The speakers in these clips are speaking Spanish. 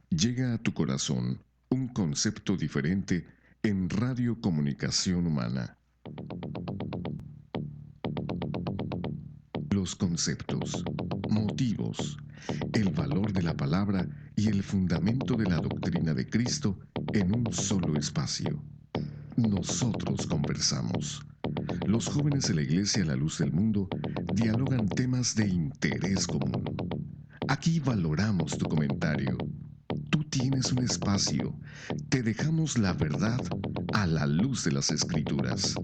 Llega a tu corazón un concepto diferente en Radio Comunicación Humana. Los conceptos, motivos, el valor de la palabra y el fundamento de la doctrina de Cristo en un solo espacio. Nosotros conversamos. Los jóvenes de la Iglesia La Luz del Mundo dialogan temas de interés común. Aquí valoramos tu comentario. Tú tienes un espacio. Te dejamos la verdad a la luz de las Escrituras.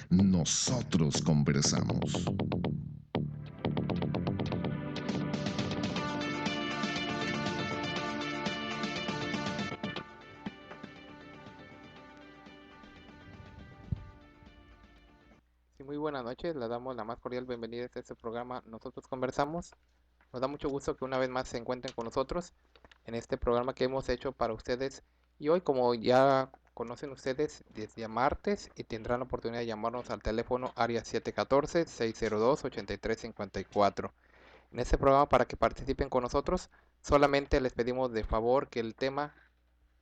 Nosotros conversamos. Sí, muy buenas noches, le damos la más cordial bienvenida a este programa Nosotros Conversamos. Nos da mucho gusto que una vez más se encuentren con nosotros en este programa que hemos hecho para ustedes. Y hoy, como ya conocen ustedes, desde martes y tendrán la oportunidad de llamarnos al teléfono área 714-602-8354. En este programa, para que participen con nosotros, solamente les pedimos de favor que el tema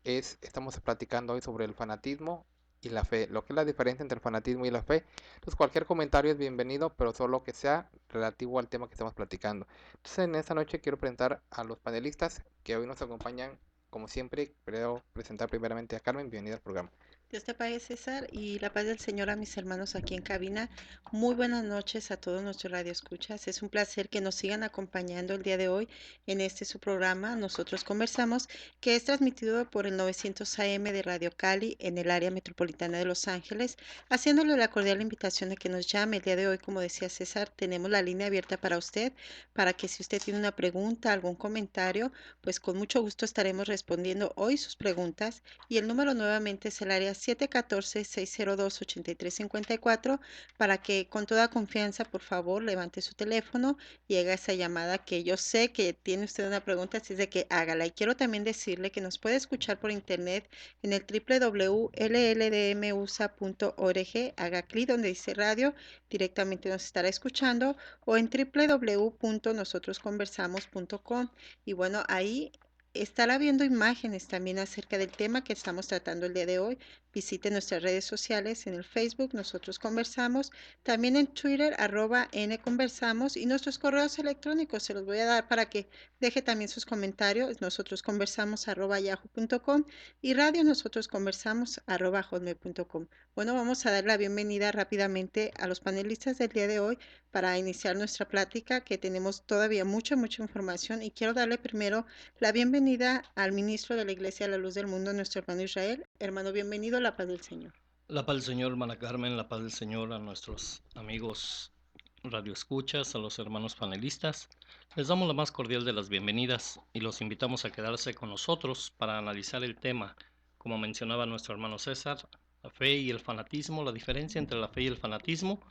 estamos platicando hoy sobre el fanatismo y la fe, lo que es la diferencia entre el fanatismo y la fe. Entonces cualquier comentario es bienvenido, pero solo que sea relativo al tema que estamos platicando. Entonces en esta noche quiero presentar a los panelistas que hoy nos acompañan. Como siempre, quiero presentar primeramente a Carmen. Bienvenida al programa. Dios te pague, César, y la paz del Señor a mis hermanos aquí en cabina. Muy buenas noches a todos nuestros radioescuchas. Es un placer que nos sigan acompañando el día de hoy en este su programa Nosotros Conversamos, que es transmitido por el 900 AM de Radio Cali en el área metropolitana de Los Ángeles, haciéndole la cordial invitación de que nos llame. El día de hoy, como decía César, tenemos la línea abierta para usted, para que si usted tiene una pregunta, algún comentario, pues con mucho gusto estaremos respondiendo hoy sus preguntas. Y el número nuevamente es el área 714-602-8354 para que con toda confianza, por favor, levante su teléfono y haga esa llamada, que yo sé que tiene usted una pregunta, así es de que hágala. Y quiero también decirle que nos puede escuchar por internet en el www.lldmusa.org. Haga clic donde dice radio, directamente nos estará escuchando, o en www.nosotrosconversamos.com. Y bueno, ahí estará viendo imágenes también acerca del tema que estamos tratando el día de hoy. Visite nuestras redes sociales en el Facebook, Nosotros Conversamos, también en Twitter, @nconversamos, y nuestros correos electrónicos se los voy a dar para que deje también sus comentarios, nosotrosconversamos@yahoo.com y radio nosotrosconversamos@hotmail.com. Bueno, vamos a dar la bienvenida rápidamente a los panelistas del día de hoy para iniciar nuestra plática, que tenemos todavía mucha información, y quiero darle primero la bienvenida al ministro de la Iglesia La Luz del Mundo, nuestro hermano Israel. Hermano, bienvenido, la paz del Señor. La paz del Señor, hermana Carmen, la paz del Señor a nuestros amigos radioescuchas, a los hermanos panelistas. Les damos la más cordial de las bienvenidas y los invitamos a quedarse con nosotros para analizar el tema, como mencionaba nuestro hermano César, la fe y el fanatismo, la diferencia entre la fe y el fanatismo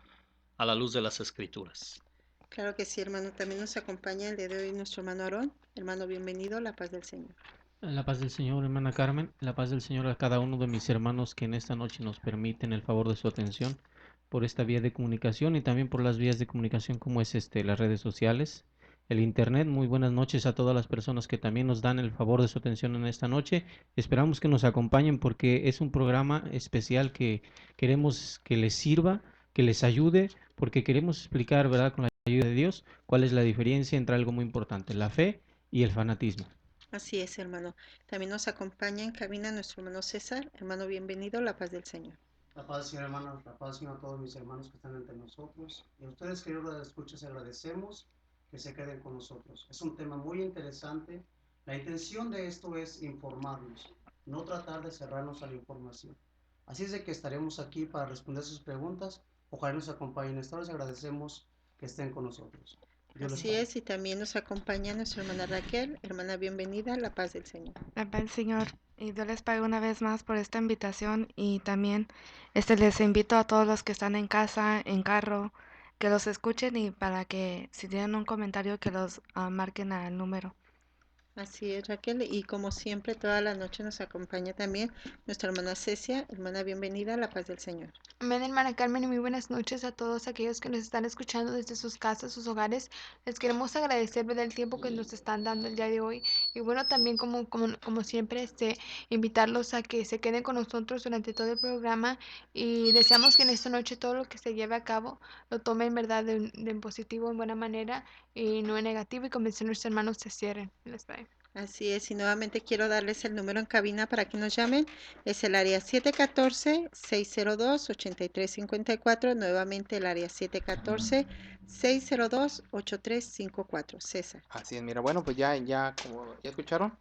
a la luz de las Escrituras. Claro que sí, hermano. También nos acompaña el día de hoy nuestro hermano Aarón. Hermano, bienvenido, la paz del Señor. La paz del Señor, hermana Carmen, la paz del Señor a cada uno de mis hermanos que en esta noche nos permiten el favor de su atención por esta vía de comunicación y también por las vías de comunicación como es las redes sociales, el internet. Muy buenas noches a todas las personas que también nos dan el favor de su atención en esta noche. Esperamos que nos acompañen porque es un programa especial que queremos que les sirva, que les ayude, porque queremos explicar, ¿verdad?, con la ayuda de Dios, cuál es la diferencia entre algo muy importante, la fe y el fanatismo. Así es, hermano. También nos acompaña en cabina nuestro hermano César. Hermano, bienvenido, la paz del Señor. La paz, Señor hermano, la paz, Señor, a todos mis hermanos que están entre nosotros. Y a ustedes, queridos escuchas, agradecemos que se queden con nosotros. Es un tema muy interesante. La intención de esto es informarnos, no tratar de cerrarnos a la información. Así es de que estaremos aquí para responder sus preguntas. Ojalá nos acompañen. Esta vez agradecemos que estén con nosotros. Así es, y también nos acompaña nuestra hermana Raquel. Hermana, bienvenida, la paz del Señor. La paz del Señor, y Dios les pague una vez más por esta invitación, y también les invito a todos los que están en casa, en carro, que los escuchen, y para que si tienen un comentario que los marquen al número. Así es, Raquel, y como siempre toda la noche nos acompaña también nuestra hermana Cecia. Hermana, bienvenida, la paz del Señor. Amén, hermana Carmen, y muy buenas noches a todos aquellos que nos están escuchando desde sus casas, sus hogares. Les queremos agradecer por el tiempo que nos están dando el día de hoy Y bueno, también como siempre, invitarlos a que se queden con nosotros durante todo el programa y deseamos que en esta noche todo lo que se lleve a cabo lo tome en verdad de positivo, en buena manera y no en negativo y convencer a nuestros hermanos se cierren. Les bye. Así es, y nuevamente quiero darles el número en cabina para que nos llamen. Es el área 714-602-8354. Nuevamente el área 714-602-8354. César. Así es, mira, bueno, pues ya como ya escucharon,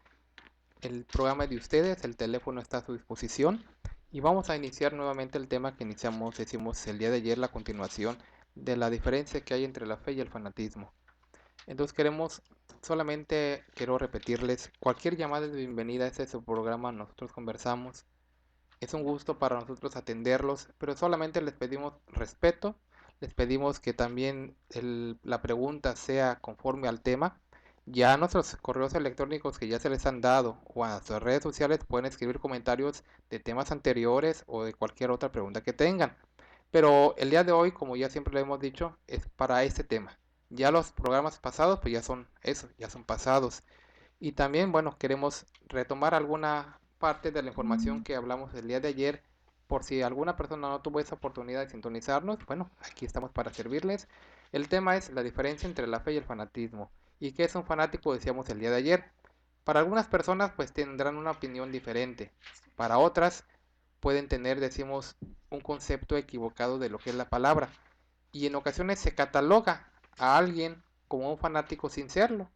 el programa es de ustedes, el teléfono está a su disposición y vamos a iniciar nuevamente el tema que decimos el día de ayer, la continuación de la diferencia que hay entre la fe y el fanatismo. Entonces quiero repetirles, cualquier llamada es bienvenida, este es su programa, nosotros conversamos, es un gusto para nosotros atenderlos, pero solamente les pedimos respeto, les pedimos que también la pregunta sea conforme al tema. Ya nuestros correos electrónicos que ya se les han dado o a nuestras redes sociales pueden escribir comentarios de temas anteriores o de cualquier otra pregunta que tengan. Pero el día de hoy, como ya siempre lo hemos dicho, es para este tema. Ya los programas pasados, pues ya son eso, ya son pasados. Y también, bueno, queremos retomar alguna parte de la información que hablamos el día de ayer. Por si alguna persona no tuvo esa oportunidad de sintonizarnos, bueno, aquí estamos para servirles. El tema es la diferencia entre la fe y el fanatismo. ¿Y qué es un fanático? Decíamos el día de ayer. Para algunas personas, pues tendrán una opinión diferente. Para otras, pueden tener, decimos, un concepto equivocado de lo que es la palabra. Y en ocasiones se cataloga a alguien como un fanático sin serlo.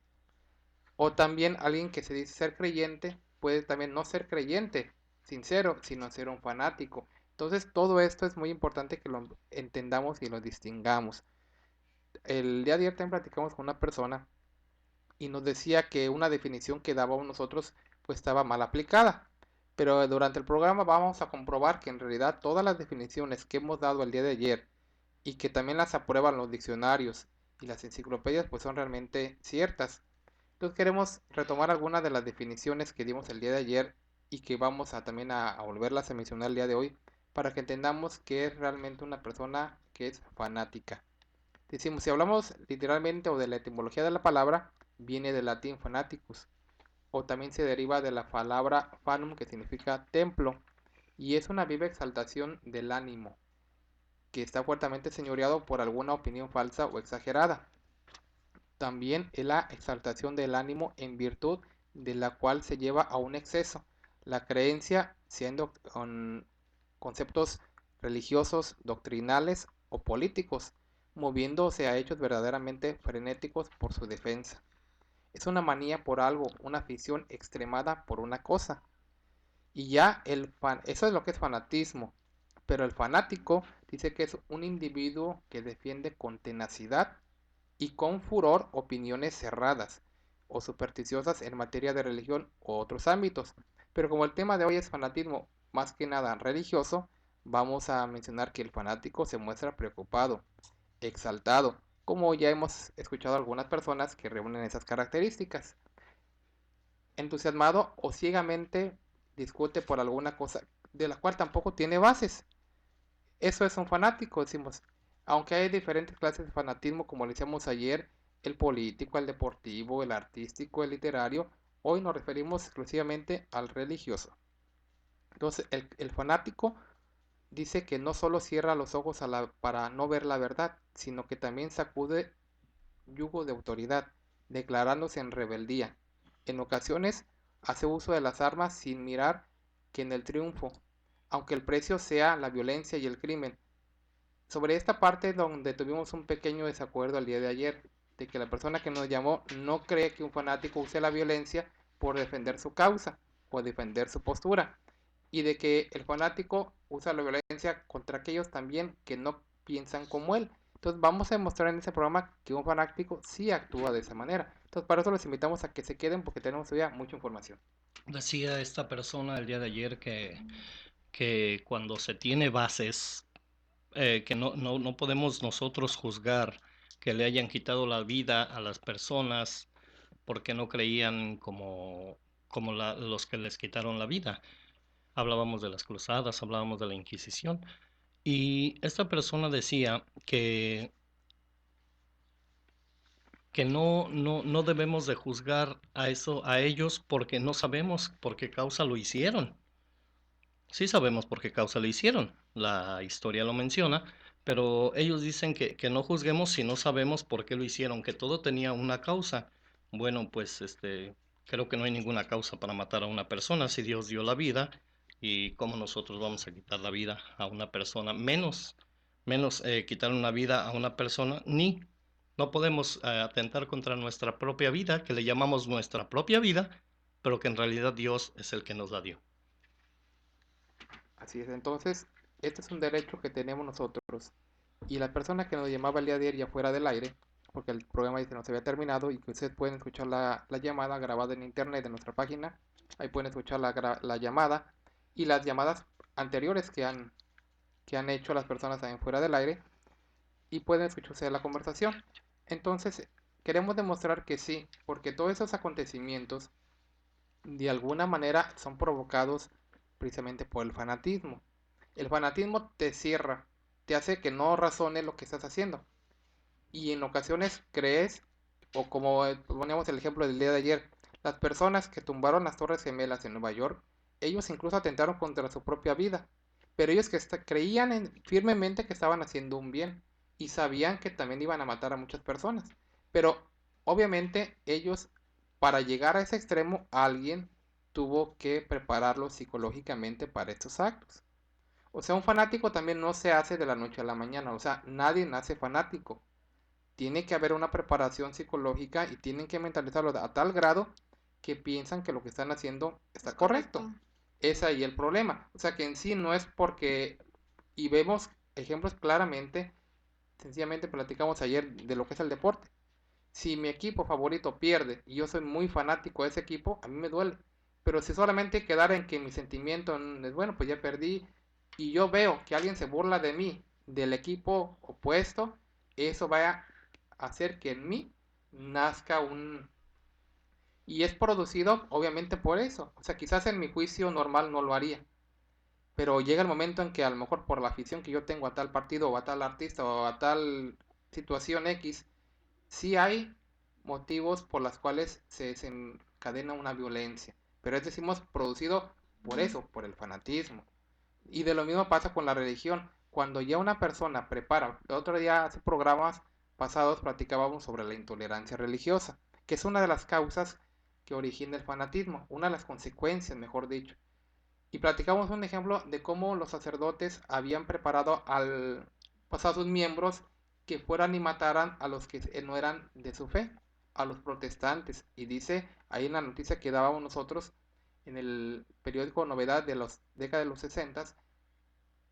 O también alguien que se dice ser creyente puede también no ser creyente, sincero, sino ser un fanático. Entonces todo esto es muy importante que lo entendamos y lo distingamos. El día de ayer también platicamos con una persona y nos decía que una definición que dábamos nosotros pues estaba mal aplicada. Pero durante el programa vamos a comprobar que en realidad todas las definiciones que hemos dado el día de ayer y que también las aprueban los diccionarios y las enciclopedias pues son realmente ciertas. Entonces queremos retomar algunas de las definiciones que dimos el día de ayer y que vamos a también a volverlas a mencionar el día de hoy para que entendamos qué es realmente una persona que es fanática. Decimos, si hablamos literalmente o de la etimología de la palabra, viene del latín fanaticus, o también se deriva de la palabra fanum, que significa templo, y es una viva exaltación del ánimo, que está fuertemente señoreado por alguna opinión falsa o exagerada. También es la exaltación del ánimo en virtud de la cual se lleva a un exceso. La creencia siendo con conceptos religiosos, doctrinales o políticos, moviéndose a hechos verdaderamente frenéticos por su defensa. Es una manía por algo, una afición extremada por una cosa. Y ya eso es lo que es fanatismo. Pero el fanático dice que es un individuo que defiende con tenacidad y con furor opiniones cerradas o supersticiosas en materia de religión u otros ámbitos. Pero como el tema de hoy es fanatismo más que nada religioso, vamos a mencionar que el fanático se muestra preocupado, exaltado, como ya hemos escuchado algunas personas que reúnen esas características. Entusiasmado o ciegamente discute por alguna cosa de la cual tampoco tiene bases. Eso es un fanático, decimos. Aunque hay diferentes clases de fanatismo, como le decíamos ayer, el político, el deportivo, el artístico, el literario, hoy nos referimos exclusivamente al religioso. Entonces, el fanático dice que no solo cierra los ojos para no ver la verdad, sino que también sacude yugo de autoridad, declarándose en rebeldía. En ocasiones hace uso de las armas sin mirar que en el triunfo, aunque el precio sea la violencia y el crimen. Sobre esta parte donde tuvimos un pequeño desacuerdo el día de ayer, de que la persona que nos llamó no cree que un fanático use la violencia por defender su causa o defender su postura, y de que el fanático usa la violencia contra aquellos también que no piensan como él. Entonces vamos a demostrar en ese programa que un fanático sí actúa de esa manera. Entonces para eso los invitamos a que se queden porque tenemos todavía mucha información. Decía esta persona el día de ayer que cuando se tiene bases, que no podemos nosotros juzgar que le hayan quitado la vida a las personas porque no creían como los que les quitaron la vida. Hablábamos de las cruzadas, hablábamos de la Inquisición, y esta persona decía que que no debemos de juzgar a ellos porque no sabemos por qué causa lo hicieron. Sí sabemos por qué causa lo hicieron, la historia lo menciona, pero ellos dicen que no juzguemos si no sabemos por qué lo hicieron, que todo tenía una causa. Bueno, pues creo que no hay ninguna causa para matar a una persona si Dios dio la vida, y cómo nosotros vamos a quitar la vida a una persona, menos quitar una vida a una persona, ni no podemos atentar contra nuestra propia vida, que le llamamos nuestra propia vida, pero que en realidad Dios es el que nos la dio. Así es, entonces, este es un derecho que tenemos nosotros. Y la persona que nos llamaba el día de ayer ya fuera del aire, porque el programa dice no se había terminado y que ustedes pueden escuchar la llamada grabada en internet de nuestra página, ahí pueden escuchar la llamada y las llamadas anteriores que han hecho las personas también fuera del aire y pueden escucharse la conversación. Entonces, queremos demostrar que sí, porque todos esos acontecimientos de alguna manera son provocados precisamente por el fanatismo. El fanatismo te cierra, te hace que no razones lo que estás haciendo. Y en ocasiones crees, o como poníamos el ejemplo del día de ayer, las personas que tumbaron las Torres Gemelas en Nueva York, ellos incluso atentaron contra su propia vida. Pero ellos que creían firmemente que estaban haciendo un bien y sabían que también iban a matar a muchas personas. Pero obviamente ellos, para llegar a ese extremo, alguien tuvo que prepararlos psicológicamente para estos actos. O sea, un fanático también no se hace de la noche a la mañana. O sea, nadie nace fanático. Tiene que haber una preparación psicológica y tienen que mentalizarlo a tal grado que piensan que lo que están haciendo está correcto. Es ahí el problema. O sea, que en sí no es porque, y vemos ejemplos claramente, sencillamente platicamos ayer de lo que es el deporte. Si mi equipo favorito pierde y yo soy muy fanático de ese equipo, a mí me duele. Pero si solamente quedara en que mi sentimiento es bueno, pues ya perdí, y yo veo que alguien se burla de mí, del equipo opuesto, eso va a hacer que en mí nazca un... Y es producido obviamente por eso. O sea, quizás en mi juicio normal no lo haría. Pero llega el momento en que a lo mejor por la afición que yo tengo a tal partido o a tal artista o a tal situación X, sí hay motivos por los cuales se desencadena una violencia. Pero es, decimos, producido por eso, por el fanatismo. Y de lo mismo pasa con la religión. Cuando ya una persona prepara, el otro día hace programas pasados platicábamos sobre la intolerancia religiosa, que es una de las causas que origina el fanatismo, una de las consecuencias, mejor dicho. Y platicamos un ejemplo de cómo los sacerdotes habían preparado pues a sus miembros que fueran y mataran a los que no eran de su fe, a los protestantes. Y dice ahí en la noticia que dábamos nosotros en el periódico Novedad de la década de los 60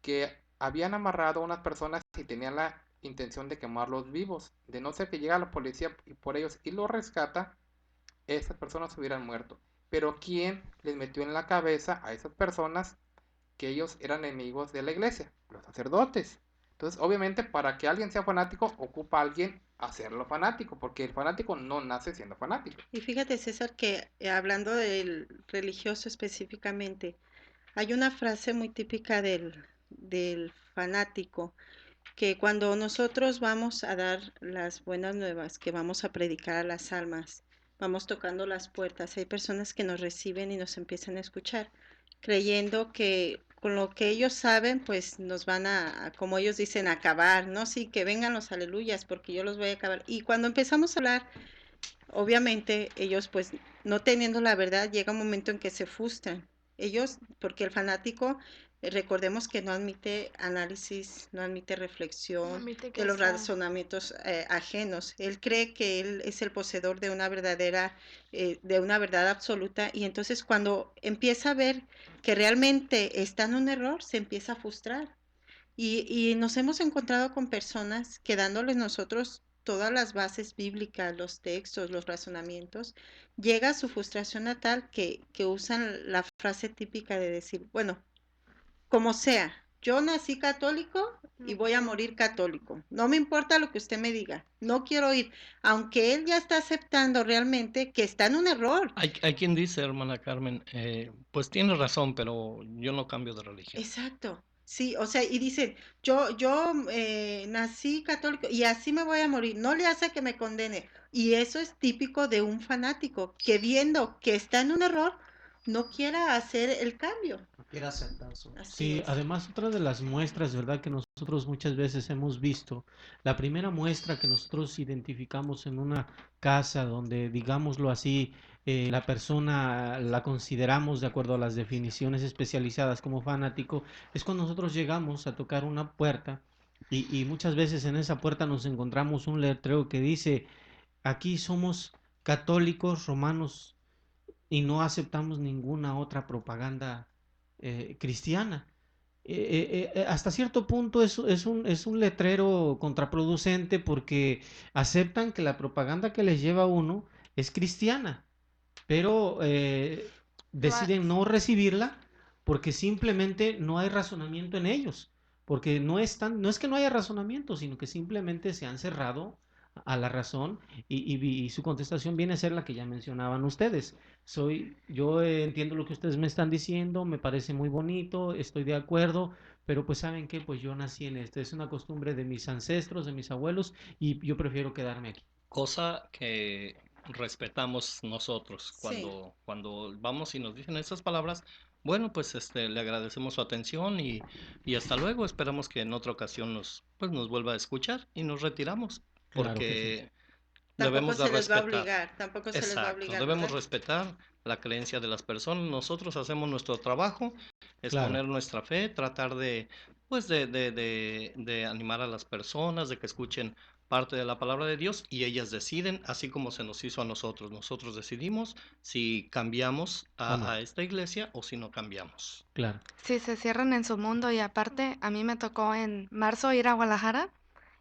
que habían amarrado a unas personas y tenían la intención de quemarlos vivos. De no ser que llega la policía y por ellos y los rescata, esas personas hubieran muerto. Pero ¿quién les metió en la cabeza a esas personas que ellos eran enemigos de la iglesia? Los sacerdotes. Entonces, obviamente, para que alguien sea fanático, ocupa a alguien hacerlo fanático, porque el fanático no nace siendo fanático. Y fíjate, César, que hablando del religioso específicamente, hay una frase muy típica del fanático, que cuando nosotros vamos a dar las buenas nuevas, que vamos a predicar a las almas, vamos tocando las puertas, hay personas que nos reciben y nos empiezan a escuchar, creyendo que con lo que ellos saben, pues nos van como ellos dicen, a acabar, ¿no? Sí, que vengan los aleluyas, porque yo los voy a acabar. Y cuando empezamos a hablar, obviamente ellos pues no teniendo la verdad, llega un momento en que se frustran. Ellos, porque el fanático, recordemos que no admite análisis, no admite reflexión de los razonamientos ajenos. Él cree que él es el poseedor de una de una verdad absoluta, y entonces cuando empieza a ver que realmente está en un error, se empieza a frustrar. Y nos hemos encontrado con personas que dándoles nosotros todas las bases bíblicas, los textos, los razonamientos, llega su frustración a tal que usan la frase típica de decir, bueno, como sea, yo nací católico y voy a morir católico. No me importa lo que usted me diga, no quiero ir, aunque él ya está aceptando realmente que está en un error. Hay quien dice, hermana Carmen, pues tiene razón, pero yo no cambio de religión. Exacto. Sí, o sea, y dicen, yo nací católico y así me voy a morir, no le hace que me condene. Y eso es típico de un fanático que viendo que está en un error, no quiera hacer el cambio. No quiere aceptar su... Así Sí, es. además otra de las muestras, ¿verdad? Que nosotros muchas veces hemos visto, la primera muestra que nosotros identificamos en una casa donde, digámoslo así, la persona la consideramos de acuerdo a las definiciones especializadas como fanático, es cuando nosotros llegamos a tocar una puerta y muchas veces en esa puerta nos encontramos un letrero que dice, aquí somos católicos romanos y no aceptamos ninguna otra propaganda cristiana. Hasta cierto punto es un letrero contraproducente porque aceptan que la propaganda que les lleva a uno es cristiana, pero Lo deciden no recibirla porque simplemente no hay razonamiento en ellos, porque no es que no haya razonamiento, sino que simplemente se han cerrado a la razón y su contestación viene a ser la que ya mencionaban ustedes. Yo entiendo lo que ustedes me están diciendo, me parece muy bonito, estoy de acuerdo, pero pues saben que pues yo nací en esto, es una costumbre de mis ancestros, de mis abuelos y yo prefiero quedarme aquí. Cosa que respetamos nosotros Sí. cuando vamos y nos dicen esas palabras. Bueno, pues le agradecemos su atención y hasta luego. Esperamos que en otra ocasión pues nos vuelva a escuchar y nos retiramos Claro que sí. porque Tampoco debemos de se les va a respetar. obligar, tampoco se les va a Exacto, obligar, debemos ¿verdad? respetar la creencia de las personas. Nosotros hacemos nuestro trabajo, Claro. exponer nuestra fe, tratar pues de animar a las personas, de que escuchen parte de la palabra de Dios y ellas deciden, así como se nos hizo a nosotros. Nosotros decidimos si cambiamos ¿O no? a esta iglesia o si no cambiamos. Claro. Sí, se cierran en su mundo y aparte a mí me tocó en marzo ir a Guadalajara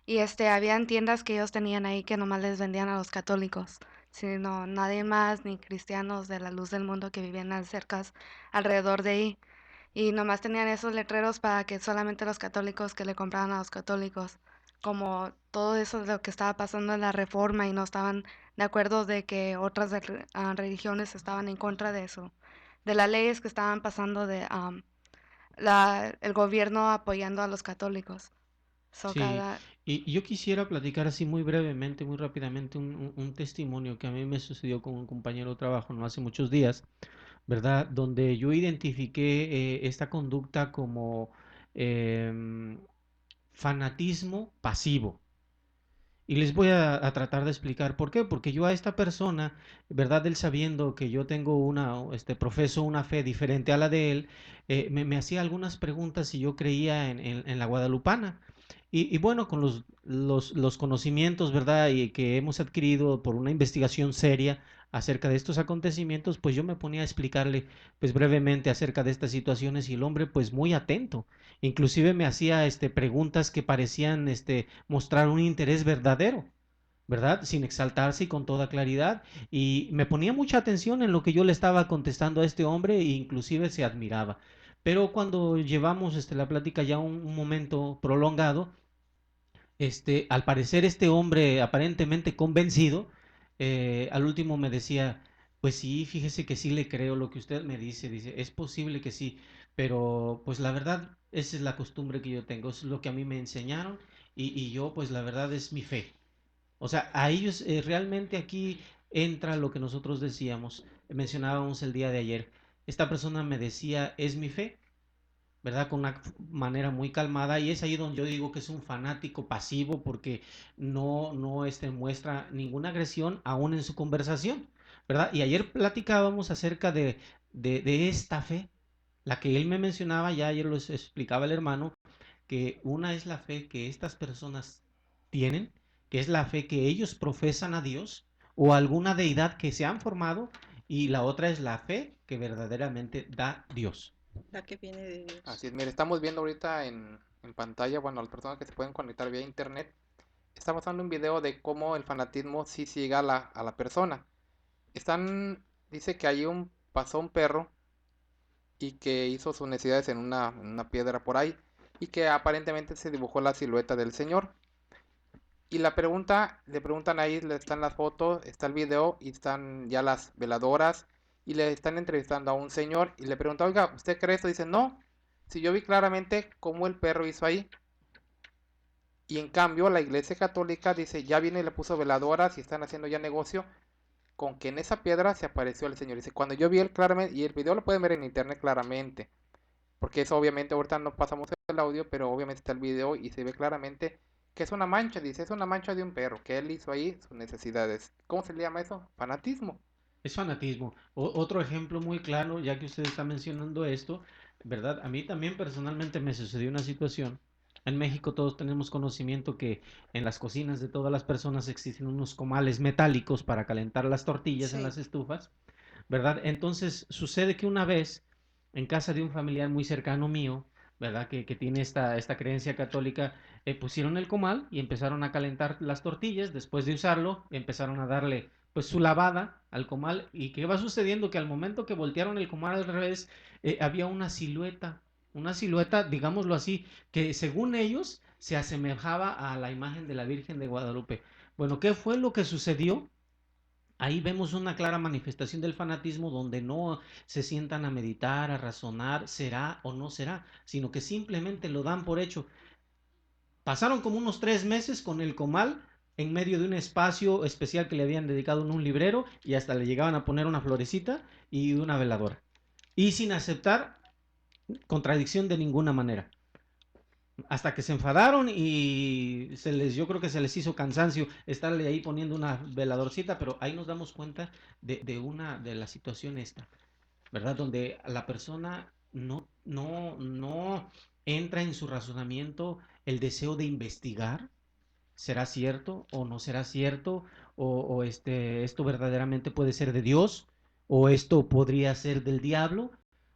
y habían tiendas que ellos tenían ahí que nomás les vendían a los católicos, sino nadie más ni cristianos de la luz del mundo que vivían cerca alrededor de ahí. Y nomás tenían esos letreros para que solamente los católicos que le compraban a los católicos, como todo eso de lo que estaba pasando en la reforma y no estaban de acuerdo de que otras religiones estaban en contra de eso, de las leyes que estaban pasando de el gobierno apoyando a los católicos. So, Sí, cada, y yo quisiera platicar así muy brevemente, muy rápidamente, un testimonio que a mí me sucedió con un compañero de trabajo no hace muchos días, ¿verdad? Donde yo identifiqué esta conducta como em, fanatismo pasivo. Y les voy a tratar de explicar por qué. Porque yo a esta persona, ¿verdad? Él sabiendo que yo tengo profeso una fe diferente a la de él, me hacía algunas preguntas y yo creía en la guadalupana. Y bueno, con los conocimientos, ¿verdad? Y que hemos adquirido por una investigación seria acerca de estos acontecimientos, pues yo me ponía a explicarle, pues brevemente acerca de estas situaciones y el hombre, pues muy atento. Inclusive me hacía, preguntas que parecían, mostrar un interés verdadero. ¿Verdad? Sin exaltarse y con toda claridad. Y me ponía mucha atención en lo que yo le estaba contestando a este hombre e inclusive se admiraba. Pero cuando llevamos la plática ya un momento prolongado, al parecer este hombre aparentemente convencido, al último me decía, pues sí, fíjese que sí le creo lo que usted me dice, es posible que sí, pero pues la verdad, esa es la costumbre que yo tengo, es lo que a mí me enseñaron y yo pues la verdad es mi fe. O sea, a ellos realmente aquí entra lo que nosotros decíamos, mencionábamos el día de ayer. Esta persona me decía, es mi fe, ¿verdad? Con una manera muy calmada y es ahí donde yo digo que es un fanático pasivo porque no muestra ninguna agresión aún en su conversación, ¿verdad? Y ayer platicábamos acerca de esta fe, la que él me mencionaba, ya ayer lo explicaba el hermano, que una es la fe que estas personas tienen, que es la fe que ellos profesan a Dios o a alguna deidad que se han formado, y la otra es la fe que verdaderamente da Dios. La que viene de Dios. Así es, mire, estamos viendo ahorita en pantalla, bueno, las personas que se pueden conectar vía internet, estamos dando un video de cómo el fanatismo sí ciega a la persona. Dice que ahí pasó un perro y que hizo sus necesidades en una piedra por ahí y que aparentemente se dibujó la silueta del señor. Y le preguntan ahí, están las fotos, está el video y están ya las veladoras y le están entrevistando a un señor y le pregunta, oiga, ¿usted cree esto? Dice, no, si yo vi claramente cómo el perro hizo ahí. Y en cambio la Iglesia Católica dice, ya viene y le puso veladoras y están haciendo ya negocio con que en esa piedra se apareció el Señor. Dice, cuando yo vi el claramente, y el video lo pueden ver en internet claramente, porque eso obviamente ahorita no pasamos el audio, pero obviamente está el video y se ve claramente que es una mancha, dice, es una mancha de un perro, que él hizo ahí sus necesidades. ¿Cómo se le llama eso? Fanatismo. Es fanatismo. Otro ejemplo muy claro, ya que usted está mencionando esto, ¿verdad? A mí también personalmente me sucedió una situación. En México todos tenemos conocimiento que en las cocinas de todas las personas existen unos comales metálicos para calentar las tortillas en las Sí, estufas, ¿verdad? Entonces sucede que una vez en casa de un familiar muy cercano mío, ¿verdad? Que tiene esta creencia católica, pusieron el comal y empezaron a calentar las tortillas. Después de usarlo, empezaron a darle pues su lavada al comal. ¿Y qué va sucediendo? Que al momento que voltearon el comal al revés, había una silueta, digámoslo así, que según ellos se asemejaba a la imagen de la Virgen de Guadalupe. Bueno, ¿qué fue lo que sucedió? Ahí vemos una clara manifestación del fanatismo donde no se sientan a meditar, a razonar, será o no será, sino que simplemente lo dan por hecho. Pasaron como unos 3 meses con el comal en medio de un espacio especial que le habían dedicado en un librero y hasta le llegaban a poner una florecita y una veladora. Y sin aceptar contradicción de ninguna manera. Hasta que se enfadaron y yo creo que se les hizo cansancio estarle ahí poniendo una veladorcita, pero ahí nos damos cuenta de la situación esta, ¿verdad? Donde la persona no entra en su razonamiento el deseo de investigar, ¿será cierto o no será cierto? Esto verdaderamente puede ser de Dios, o esto podría ser del diablo,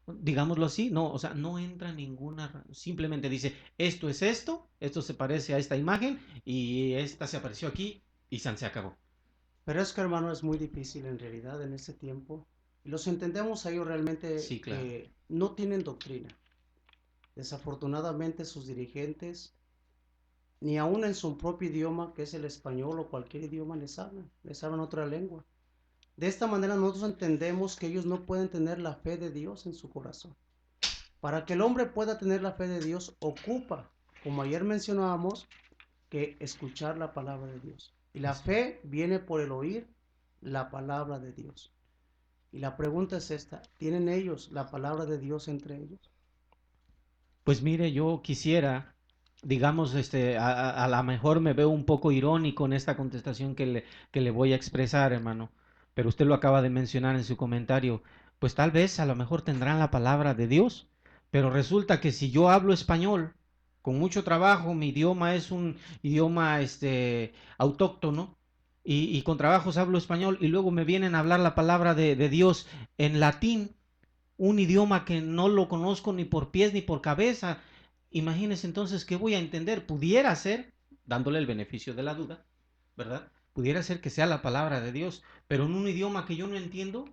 digámoslo así, no, o sea, no entra ninguna, simplemente dice, esto se parece a esta imagen y esta se apareció aquí y se acabó. Pero es que, hermano, es muy difícil en realidad en ese tiempo. Y los entendemos a ellos realmente Sí, claro. no tienen doctrina. Desafortunadamente sus dirigentes, ni aún en su propio idioma, que es el español o cualquier idioma, les hablan otra lengua. De esta manera nosotros entendemos que ellos no pueden tener la fe de Dios en su corazón. Para que el hombre pueda tener la fe de Dios, ocupa, como ayer mencionábamos, que escuchar la palabra de Dios. Y la fe viene por el oír la palabra de Dios. Y la pregunta es esta, ¿tienen ellos la palabra de Dios entre ellos? Pues mire, yo quisiera, digamos, a lo mejor me veo un poco irónico en esta contestación que le voy a expresar, hermano, pero usted lo acaba de mencionar en su comentario, pues tal vez a lo mejor tendrán la palabra de Dios, pero resulta que si yo hablo español con mucho trabajo, mi idioma es un idioma autóctono, y con trabajos hablo español y luego me vienen a hablar la palabra de Dios en latín, un idioma que no lo conozco ni por pies ni por cabeza. Imagínense entonces qué voy a entender. Pudiera ser, dándole el beneficio de la duda, ¿verdad? Pudiera ser que sea la palabra de Dios, pero en un idioma que yo no entiendo.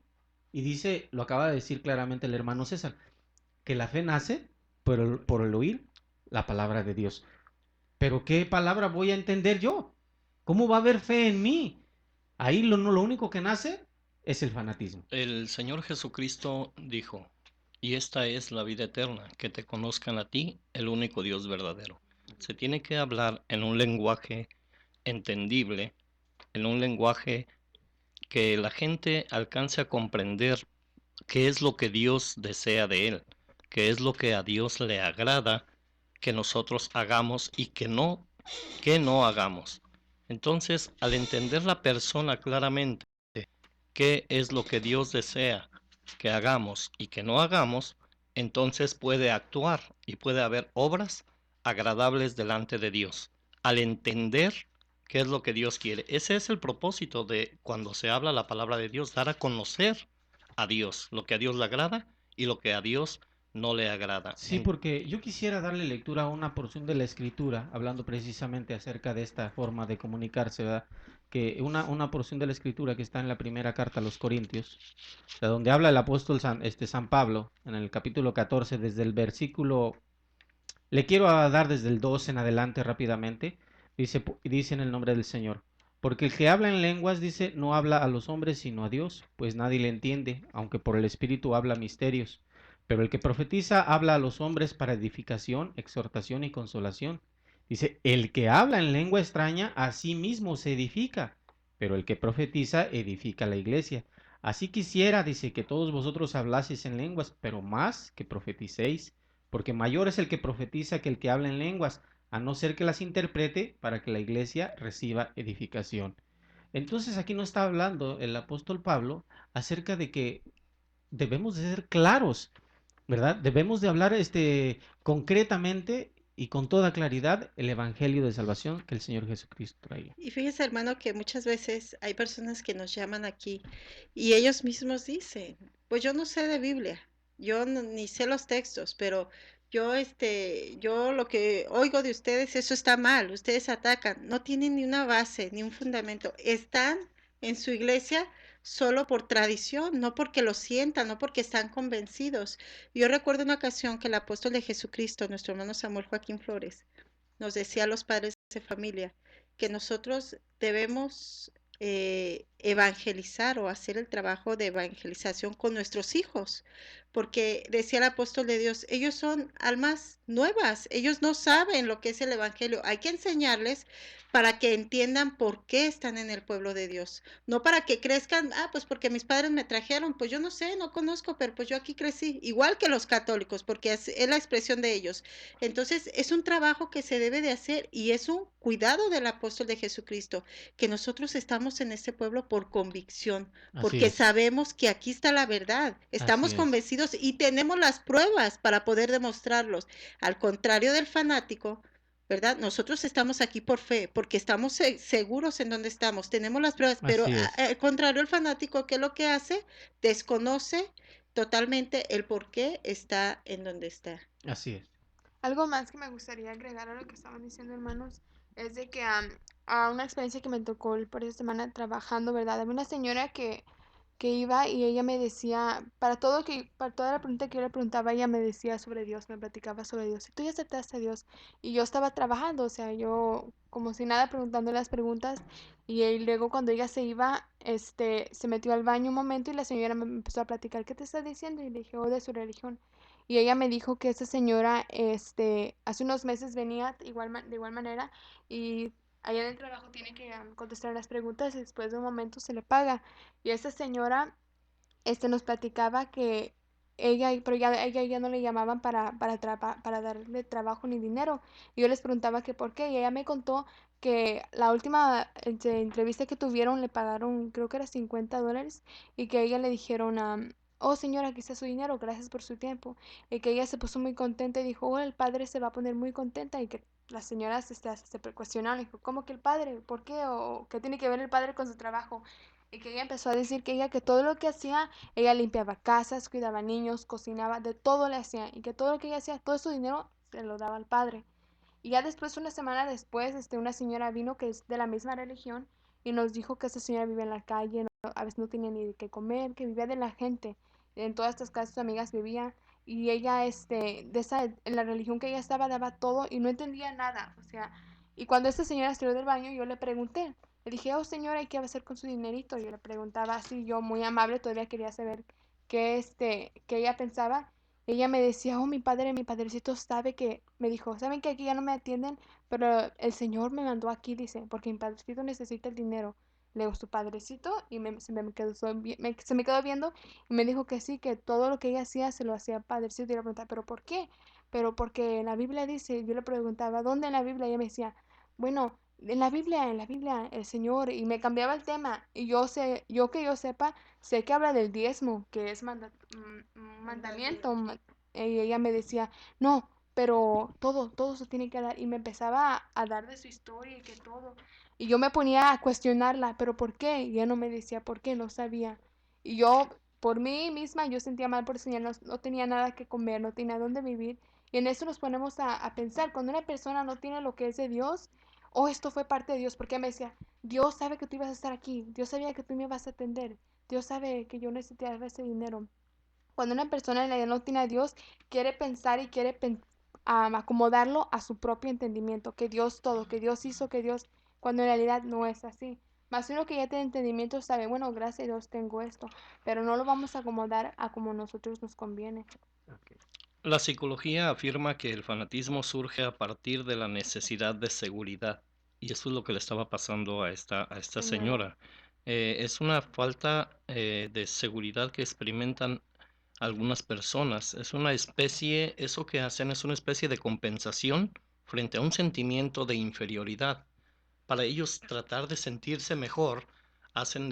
Y dice, lo acaba de decir claramente el hermano César, que la fe nace por el oír la palabra de Dios. Pero ¿qué palabra voy a entender yo? ¿Cómo va a haber fe en mí? Ahí lo único que nace es el fanatismo. El Señor Jesucristo dijo, y esta es la vida eterna, que te conozcan a ti, el único Dios verdadero. Se tiene que hablar en un lenguaje entendible, en un lenguaje que la gente alcance a comprender qué es lo que Dios desea de él, qué es lo que a Dios le agrada que nosotros hagamos y que no hagamos. Entonces, al entender la persona claramente qué es lo que Dios desea que hagamos y que no hagamos, entonces puede actuar y puede haber obras agradables delante de Dios. Al entender qué es lo que Dios quiere. Ese es el propósito de cuando se habla la palabra de Dios, dar a conocer a Dios, lo que a Dios le agrada y lo que a Dios no le agrada. Sí, porque yo quisiera darle lectura a una porción de la escritura, hablando precisamente acerca de esta forma de comunicarse, ¿verdad? Que una porción de la escritura que está en la primera carta a los Corintios, o sea, donde habla el apóstol San Pablo, en el capítulo 14, desde el versículo, le quiero dar desde el 2 en adelante rápidamente, dice en el nombre del Señor. Porque el que habla en lenguas, dice, no habla a los hombres sino a Dios, pues nadie le entiende, aunque por el Espíritu habla misterios. Pero el que profetiza habla a los hombres para edificación, exhortación y consolación. Dice, el que habla en lengua extraña a sí mismo se edifica, pero el que profetiza edifica la iglesia. Así quisiera, dice, que todos vosotros hablaseis en lenguas, pero más que profeticéis, porque mayor es el que profetiza que el que habla en lenguas, a no ser que las interprete para que la iglesia reciba edificación. Entonces aquí nos está hablando el apóstol Pablo acerca de que debemos de ser claros, ¿verdad? Debemos de hablar concretamente y con toda claridad el evangelio de salvación que el Señor Jesucristo traía. Y fíjese, hermano, que muchas veces hay personas que nos llaman aquí y ellos mismos dicen, pues yo no sé de Biblia, ni sé los textos, pero yo lo que oigo de ustedes, eso está mal, ustedes atacan, no tienen ni una base, ni un fundamento, están en su iglesia solo por tradición, no porque lo sientan, no porque están convencidos. Yo recuerdo una ocasión que el apóstol de Jesucristo, nuestro hermano Samuel Joaquín Flores, nos decía a los padres de familia que nosotros debemos evangelizar o hacer el trabajo de evangelización con nuestros hijos, porque decía el apóstol de Dios, ellos son almas nuevas, ellos no saben lo que es el evangelio, hay que enseñarles para que entiendan por qué están en el pueblo de Dios, no para que crezcan, pues porque mis padres me trajeron, pues yo no sé, no conozco, pero pues yo aquí crecí, igual que los católicos, porque es la expresión de ellos. Entonces, es un trabajo que se debe de hacer y es un cuidado del apóstol de Jesucristo, que nosotros estamos en este pueblo por convicción, Así porque es, sabemos que aquí está la verdad, así estamos es, convencidos y tenemos las pruebas para poder demostrarlos. Al contrario del fanático, ¿verdad? Nosotros estamos aquí por fe, porque estamos seguros en donde estamos, tenemos las pruebas, pero así es, al contrario el fanático, ¿qué es lo que hace? Desconoce totalmente el por qué está en donde está. así es. Algo más que me gustaría agregar a lo que estaban diciendo, hermanos, es de que a una experiencia que me tocó por esta semana trabajando, ¿verdad? Había una señora que iba y ella me decía, para toda la pregunta que yo le preguntaba, ella me decía sobre Dios, me platicaba sobre Dios. Y tú ya aceptaste a Dios. Y yo estaba trabajando, o sea, yo como si nada preguntando las preguntas. Y luego cuando ella se iba, se metió al baño un momento y la señora me empezó a platicar, ¿qué te está diciendo? Y le dije, oh, de su religión. Y ella me dijo que esa señora, hace unos meses venía de igual manera y allá en el trabajo tiene que contestar las preguntas y después de un momento se le paga. Y esa señora, nos platicaba que pero ella ya no le llamaban para darle trabajo ni dinero. Y yo les preguntaba que por qué. Y ella me contó que la última entrevista que tuvieron le pagaron, creo que era $50, y que a ella le dijeron, oh señora, aquí está su dinero, gracias por su tiempo. Y que ella se puso muy contenta y dijo, oh, el padre se va a poner muy contenta. Y que las señoras se cuestionaron, dijo, ¿cómo que el padre? ¿Por qué? ¿O qué tiene que ver el padre con su trabajo? Y que ella empezó a decir que ella que todo lo que hacía, ella limpiaba casas, cuidaba niños, cocinaba, de todo le hacía. Y que todo lo que ella hacía, todo su dinero se lo daba al padre. Y ya después, una semana después, una señora vino que es de la misma religión y nos dijo que esa señora vive en la calle, a veces no tenía ni de qué comer, que vivía de la gente. En todas estas casas sus amigas vivían y ella, en la religión que ella estaba, daba todo y no entendía nada. O sea, y cuando esta señora salió del baño, yo le pregunté, le dije, oh señora, ¿y qué va a hacer con su dinerito? Yo le preguntaba así, yo muy amable, todavía quería saber qué ella pensaba. Ella me decía, oh, mi padrecito sabe que, me dijo, saben que aquí ya no me atienden, pero el Señor me mandó aquí, dice, porque mi padrecito necesita el dinero. Le digo, su padrecito, y se me quedó viendo y me dijo que sí, que todo lo que ella hacía se lo hacía al padrecito. Y le preguntaba, ¿pero por qué? Pero porque en la Biblia dice, yo le preguntaba, ¿dónde en la Biblia? Y ella me decía, bueno, en la Biblia, el Señor, y me cambiaba el tema. Y yo sepa, sé que habla del diezmo, que es mandamiento. Y ella me decía, no, pero todo se tiene que dar. Y me empezaba a dar de su historia y que todo. Y yo me ponía a cuestionarla, pero ¿por qué? Y ella no me decía por qué, no sabía. Y yo, por mí misma, yo sentía mal por señal, no tenía nada que comer, no tenía dónde vivir. Y en eso nos ponemos a pensar, cuando una persona no tiene lo que es de Dios, oh, esto fue parte de Dios, porque me decía, Dios sabe que tú ibas a estar aquí, Dios sabía que tú me ibas a atender, Dios sabe que yo necesitaba ese dinero. Cuando una persona en realidad no tiene a Dios, quiere pensar y quiere acomodarlo a su propio entendimiento, que Dios todo, que Dios hizo, que Dios, cuando en realidad no es así. Más uno que ya tiene entendimiento sabe, bueno, gracias a Dios tengo esto, pero no lo vamos a acomodar a como nosotros nos conviene. Okay. La psicología afirma que el fanatismo surge a partir de la necesidad de seguridad, y eso es lo que le estaba pasando a esta Señora. señora. Es una falta de seguridad que experimentan algunas personas. Eso que hacen es una especie de compensación frente a un sentimiento de inferioridad. Para ellos tratar de sentirse mejor, hacen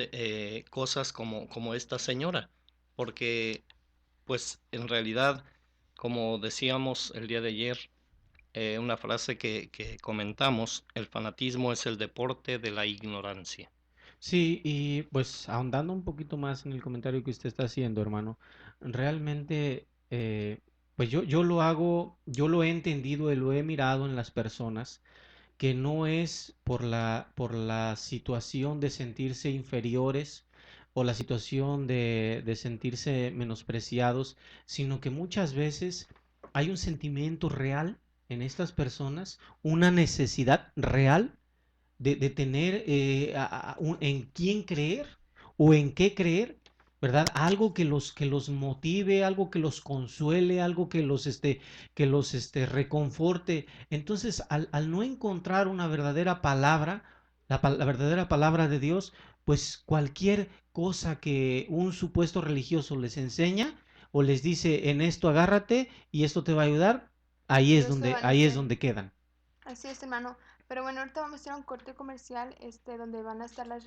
cosas como esta señora, porque pues en realidad, como decíamos el día de ayer, una frase que comentamos, el fanatismo es el deporte de la ignorancia. Sí, y pues ahondando un poquito más en el comentario que usted está haciendo, hermano, realmente, pues yo lo hago, yo lo he entendido y lo he mirado en las personas, que no es por la situación de sentirse inferiores o la situación de sentirse menospreciados, sino que muchas veces hay un sentimiento real en estas personas, una necesidad real de tener en quién creer o en qué creer, ¿verdad? Algo que los motive, algo que los consuele, algo que los reconforte. Entonces, al no encontrar una verdadera palabra, la verdadera palabra de Dios, pues cualquier cosa que un supuesto religioso les enseña o les dice, en esto agárrate y esto te va a ayudar, Ellos se van a ahí es hacer. donde quedan. Así es, hermano. Pero bueno, ahorita vamos a hacer un corte comercial, donde van a estar las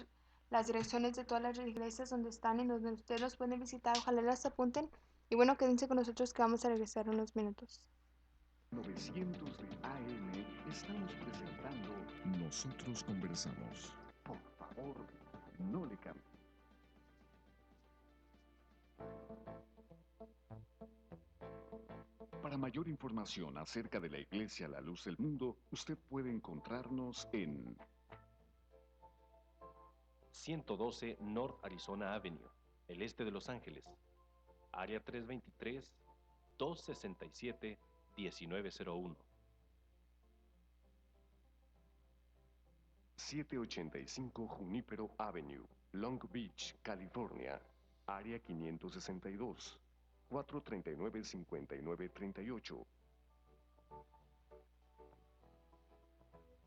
direcciones de todas las iglesias donde están y donde ustedes los pueden visitar. Ojalá las apunten. Y bueno, quédense con nosotros que vamos a regresar unos minutos. 900 de AM estamos presentando Nosotros Conversamos. Por favor, no le cambie. Para mayor información acerca de la Iglesia La Luz del Mundo, usted puede encontrarnos en 112 North Arizona Avenue, el este de Los Ángeles, área 323-267-1901. 785 Junípero Avenue, Long Beach, California, área 562, 439-5938.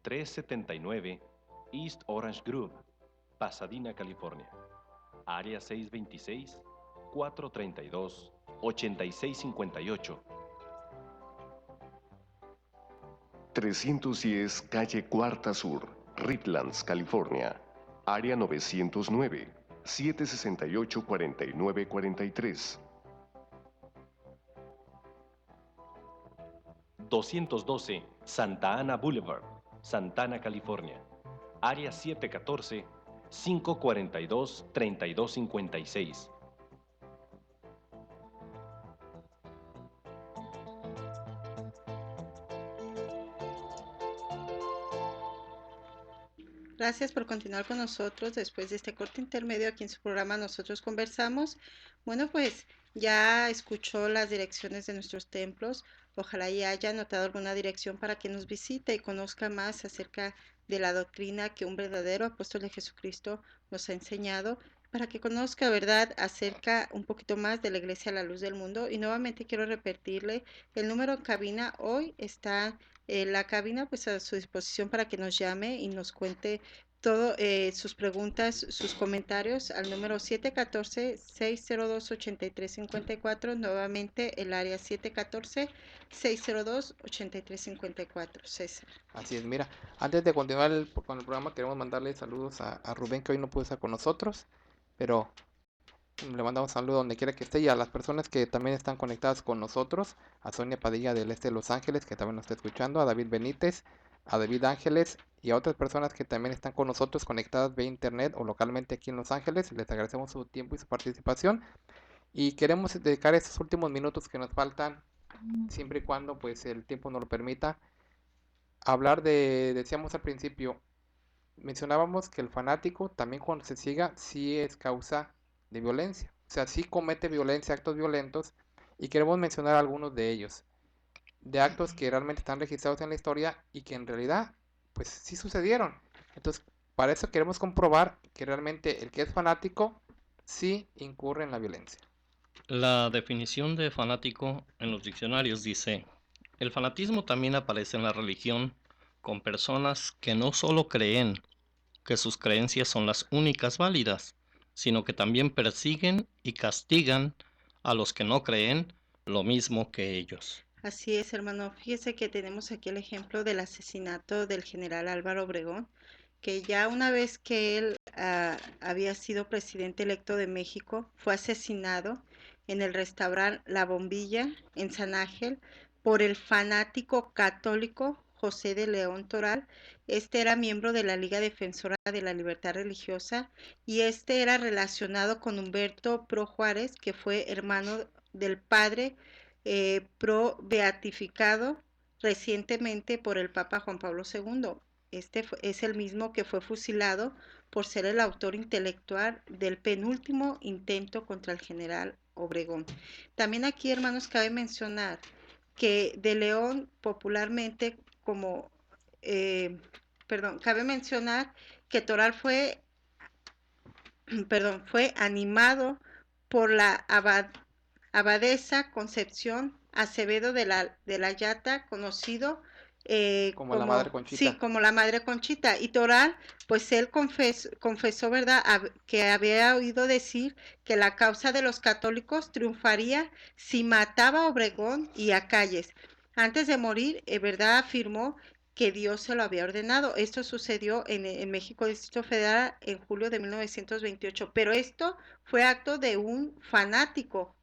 379 East Orange Grove, Pasadena, California, área 626-432-8658. 310 Calle Cuarta Sur, Redlands, California, área 909, 768-4943. 212 Santa Ana Boulevard, Santana, California, área 714-542-3256. Gracias por continuar con nosotros después de este corte intermedio aquí en su programa Nosotros Conversamos. Bueno, pues ya escuchó las direcciones de nuestros templos. Ojalá ya haya anotado alguna dirección para que nos visite y conozca más acerca de la doctrina que un verdadero apóstol de Jesucristo nos ha enseñado, para que conozca, ¿verdad?, acerca un poquito más de la Iglesia a la Luz del Mundo. Y nuevamente quiero repetirle, el número en cabina hoy está la cabina pues a su disposición para que nos llame y nos cuente todo, sus preguntas, sus comentarios al número 714-602-8354, nuevamente el área 714-602-8354. César. Así es, mira, antes de continuar con el programa, queremos mandarle saludos a Rubén, que hoy no pudo estar con nosotros, pero le mandamos un saludo donde quiera que esté, y a las personas que también están conectadas con nosotros, a Sonia Padilla del este de Los Ángeles, que también nos está escuchando, a David Benítez, a David Ángeles y a otras personas que también están con nosotros conectadas vía internet o localmente aquí en Los Ángeles. Les agradecemos su tiempo y su participación, y queremos dedicar estos últimos minutos que nos faltan, siempre y cuando pues el tiempo nos lo permita, a hablar decíamos al principio, mencionábamos que el fanático también cuando se ciega sí es causa de violencia, o sea, sí comete violencia, actos violentos, y queremos mencionar algunos de ellos, de actos que realmente están registrados en la historia y que en realidad pues sí sucedieron. Entonces, para eso queremos comprobar que realmente el que es fanático sí incurre en la violencia. La definición de fanático en los diccionarios dice: el fanatismo también aparece en la religión con personas que no solo creen que sus creencias son las únicas válidas, sino que también persiguen y castigan a los que no creen lo mismo que ellos. Así es, hermano. Fíjese que tenemos aquí el ejemplo del asesinato del general Álvaro Obregón, que ya una vez que él había sido presidente electo de México, fue asesinado en el restaurante La Bombilla en San Ángel por el fanático católico José de León Toral. Este era miembro de la Liga Defensora de la Libertad Religiosa y este era relacionado con Humberto Pro Juárez, que fue hermano del padre pro beatificado recientemente por el Papa Juan Pablo II. Es el mismo que fue fusilado por ser el autor intelectual del penúltimo intento contra el general Obregón. También aquí, hermanos, cabe mencionar que de León popularmente como, cabe mencionar que Toral fue, fue animado por la abadesa Concepción Acevedo de la Yata, conocido Como la Madre Conchita. Sí, como la Madre Conchita. Y Toral, pues él confesó, ¿verdad?, que había oído decir que la causa de los católicos triunfaría si mataba a Obregón y a Calles. Antes de morir, ¿verdad?, afirmó que Dios se lo había ordenado. Esto sucedió en México, Distrito Federal, en julio de 1928. Pero esto fue acto de un fanático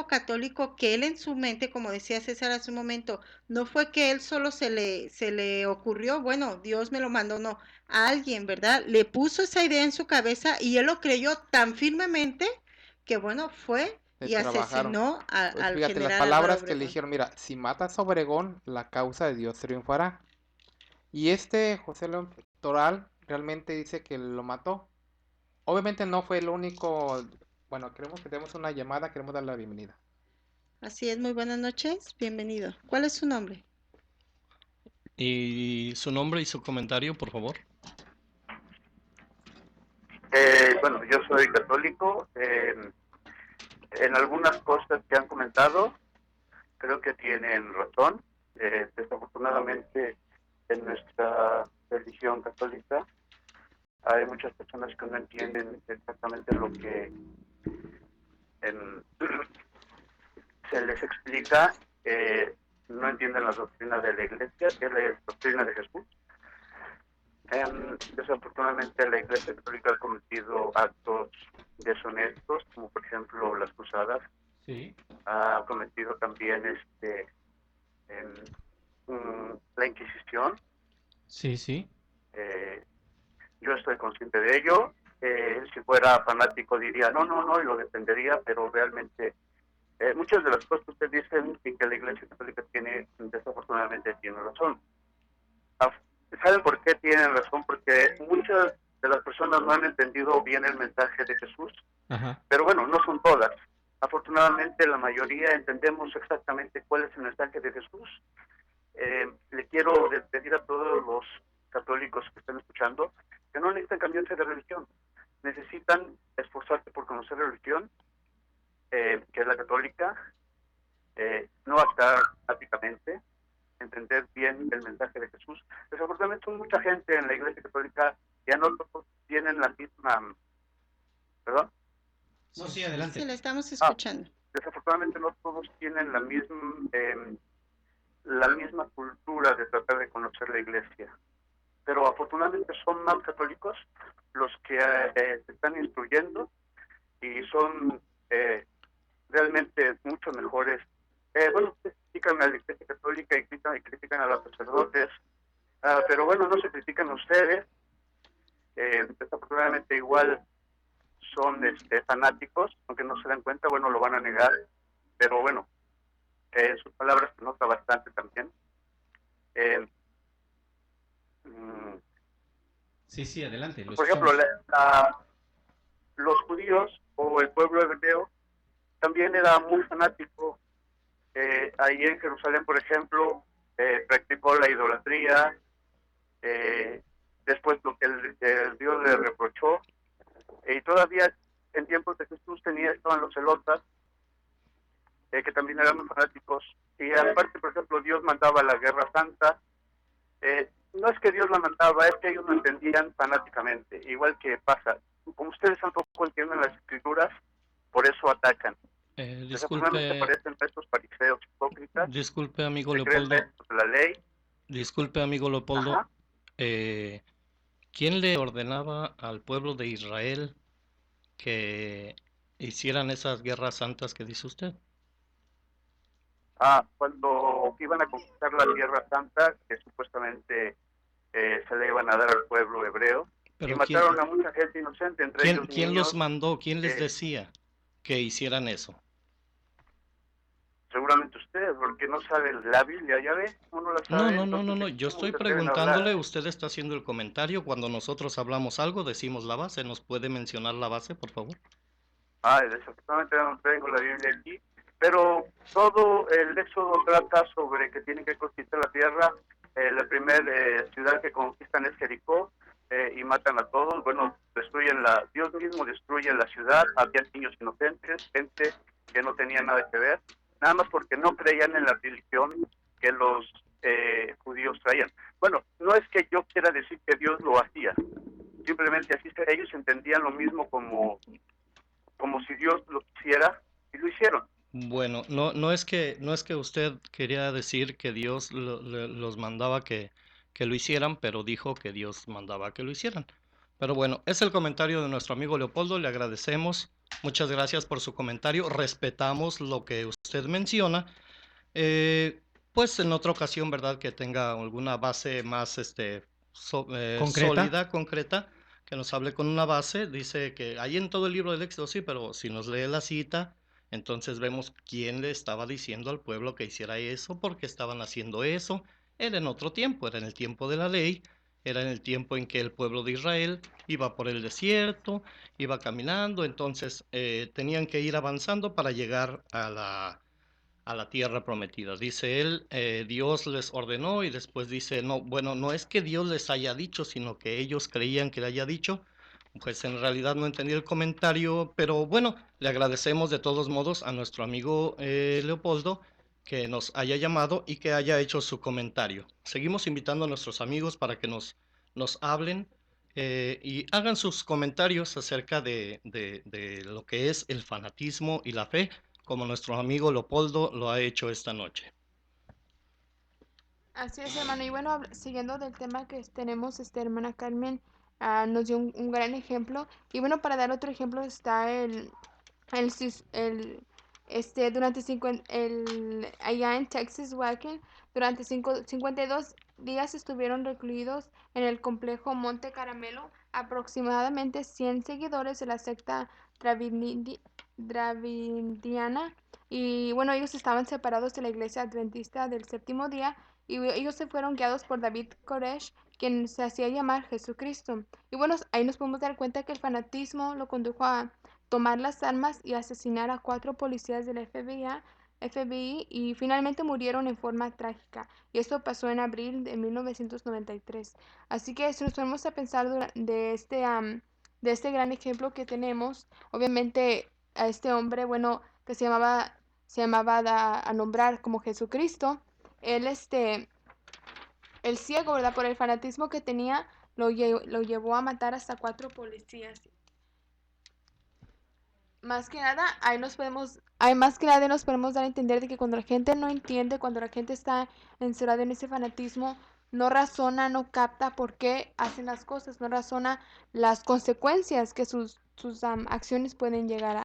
católico, que él en su mente, como decía César hace un momento, no fue que él solo se le ocurrió, bueno, Dios me lo mandó, no, a alguien, ¿verdad? Le puso esa idea en su cabeza y él lo creyó tan firmemente que, bueno, fue Le y trabajaron. asesinó Pues al fíjate, las general Álvaro palabras que le Obregón. dijeron: mira, si matas a Obregón, la causa de Dios triunfará. Y este José León Toral realmente dice que lo mató. Obviamente no fue el único. Bueno, creemos que tenemos una llamada, queremos darle la bienvenida. Así es, muy buenas noches, bienvenido. ¿Cuál es su nombre? Y su nombre y su comentario, por favor. Bueno, yo soy católico. En algunas cosas que han comentado, creo que tienen razón. Desafortunadamente, en nuestra religión católica hay muchas personas que no entienden exactamente lo que se les explica. No entienden la doctrina de la Iglesia, que es la doctrina de Jesús. Desafortunadamente, la Iglesia Católica ha cometido actos deshonestos, como por ejemplo las cruzadas. Sí. Ha cometido también la Inquisición. Sí, sí. Yo estoy consciente de ello. Si fuera fanático diría no, y lo defendería, pero realmente muchas de las cosas que usted dice y que la Iglesia Católica tiene, desafortunadamente tiene razón. ¿Saben por qué tienen razón? Porque muchas de las personas no han entendido bien el mensaje de Jesús. Ajá. Pero bueno, no son todas. Afortunadamente la mayoría entendemos exactamente cuál es el mensaje de Jesús. Le quiero pedir a todos los católicos que están escuchando que no necesitan cambiarse de religión. Necesitan esforzarse por conocer la religión, que es la católica, no actuar áticamente, entender bien el mensaje de Jesús. Desafortunadamente mucha gente en la Iglesia Católica ya no todos tienen la misma... ¿Perdón? No, sí, adelante. Sí, le estamos escuchando. Desafortunadamente no todos tienen la misma cultura de tratar de conocer la Iglesia. Pero afortunadamente son más católicos los que se están instruyendo y son realmente mucho mejores. Bueno, critican a la Iglesia Católica y critican a los sacerdotes, pero bueno, no se critican a ustedes. Desafortunadamente igual son fanáticos, aunque no se dan cuenta, bueno, lo van a negar, pero bueno, sus palabras se nota bastante también. Sí, adelante. Por ejemplo, los judíos o el pueblo hebreo también era muy fanático. Ahí en Jerusalén, por ejemplo, practicó la idolatría. Después lo que el Dios le reprochó. Y todavía en tiempos de Jesús estaban los celotas, que también eran muy fanáticos. Y aparte, por ejemplo, Dios mandaba la Guerra Santa. No es que Dios la mandaba, es que ellos lo entendían fanáticamente, igual que pasa. Como ustedes tampoco entienden las escrituras, por eso atacan. Desafortunadamente Disculpe, aparecen estos fariseos hipócritas, disculpe, amigo se creen Leopoldo, maestros de la ley. disculpe, amigo Leopoldo, Ajá. ¿quién le ordenaba al pueblo de Israel que hicieran esas guerras santas que dice usted? Cuando iban a conquistar la Tierra Santa, que supuestamente se le iban a dar al pueblo hebreo, y Pero mataron a mucha gente inocente, entre ellos ¿quién los niños. mandó? ¿Quién les decía que hicieran eso? Seguramente usted, porque no sabe la Biblia, ya ve, uno la sabe. No, yo estoy preguntándole, usted está haciendo el comentario, cuando nosotros hablamos algo decimos la base, ¿nos puede mencionar la base, por favor? Desafortunadamente no tengo la Biblia aquí, pero todo el Éxodo trata sobre que tienen que conquistar la tierra. La primera ciudad que conquistan es Jericó, y matan a todos. Bueno, Dios mismo destruye la ciudad. Había niños inocentes, gente que no tenía nada que ver, nada más porque no creían en la religión que los judíos traían. Bueno, no es que yo quiera decir que Dios lo hacía, simplemente así ellos entendían lo mismo como si Dios lo quisiera, y lo hicieron. Bueno, no es que usted quería decir que Dios los mandaba que lo hicieran, pero dijo que Dios mandaba que lo hicieran. Pero bueno, es el comentario de nuestro amigo Leopoldo, le agradecemos. Muchas gracias por su comentario, respetamos lo que usted menciona. Pues en otra ocasión, ¿verdad? Que tenga alguna base más sólida, concreta, que nos hable con una base. Dice que ahí en todo el libro del Éxodo sí, pero si nos lee la cita, entonces vemos quién le estaba diciendo al pueblo que hiciera eso, por qué estaban haciendo eso. Era en otro tiempo, era en el tiempo de la ley, era en el tiempo en que el pueblo de Israel iba por el desierto, iba caminando, entonces tenían que ir avanzando para llegar a la tierra prometida. Dice él, Dios les ordenó, y después dice, no, bueno, no es que Dios les haya dicho, sino que ellos creían que le haya dicho. Pues en realidad no entendí el comentario, pero bueno, le agradecemos de todos modos a nuestro amigo Leopoldo que nos haya llamado y que haya hecho su comentario. Seguimos invitando a nuestros amigos para que nos hablen y hagan sus comentarios acerca de lo que es el fanatismo y la fe, como nuestro amigo Leopoldo lo ha hecho esta noche. Así es, hermano. Y bueno, siguiendo del tema que tenemos, hermana Carmen nos dio un gran ejemplo. Y bueno, para dar otro ejemplo está durante allá en Texas, Wacken, durante 52 días estuvieron recluidos en el complejo Monte Caramelo aproximadamente 100 seguidores de la secta Dravidiana. Y bueno, ellos estaban separados de la iglesia adventista del séptimo día, y ellos se fueron guiados por David Koresh, quien se hacía llamar Jesucristo. Y bueno, ahí nos podemos dar cuenta que el fanatismo lo condujo a tomar las armas y asesinar a 4 policías del FBI, y finalmente murieron en forma trágica. Y esto pasó en abril de 1993. Así que si nos ponemos a pensar de este gran ejemplo que tenemos, obviamente a este hombre, bueno, que se llamaba a nombrar como Jesucristo, él el ciego, ¿verdad? Por el fanatismo que tenía, lo llevó a matar hasta 4 policías. Más que nada, más que nada nos podemos dar a entender de que cuando la gente no entiende, cuando la gente está encerrada en ese fanatismo, no razona, no capta por qué hacen las cosas, no razona las consecuencias que sus acciones pueden llegar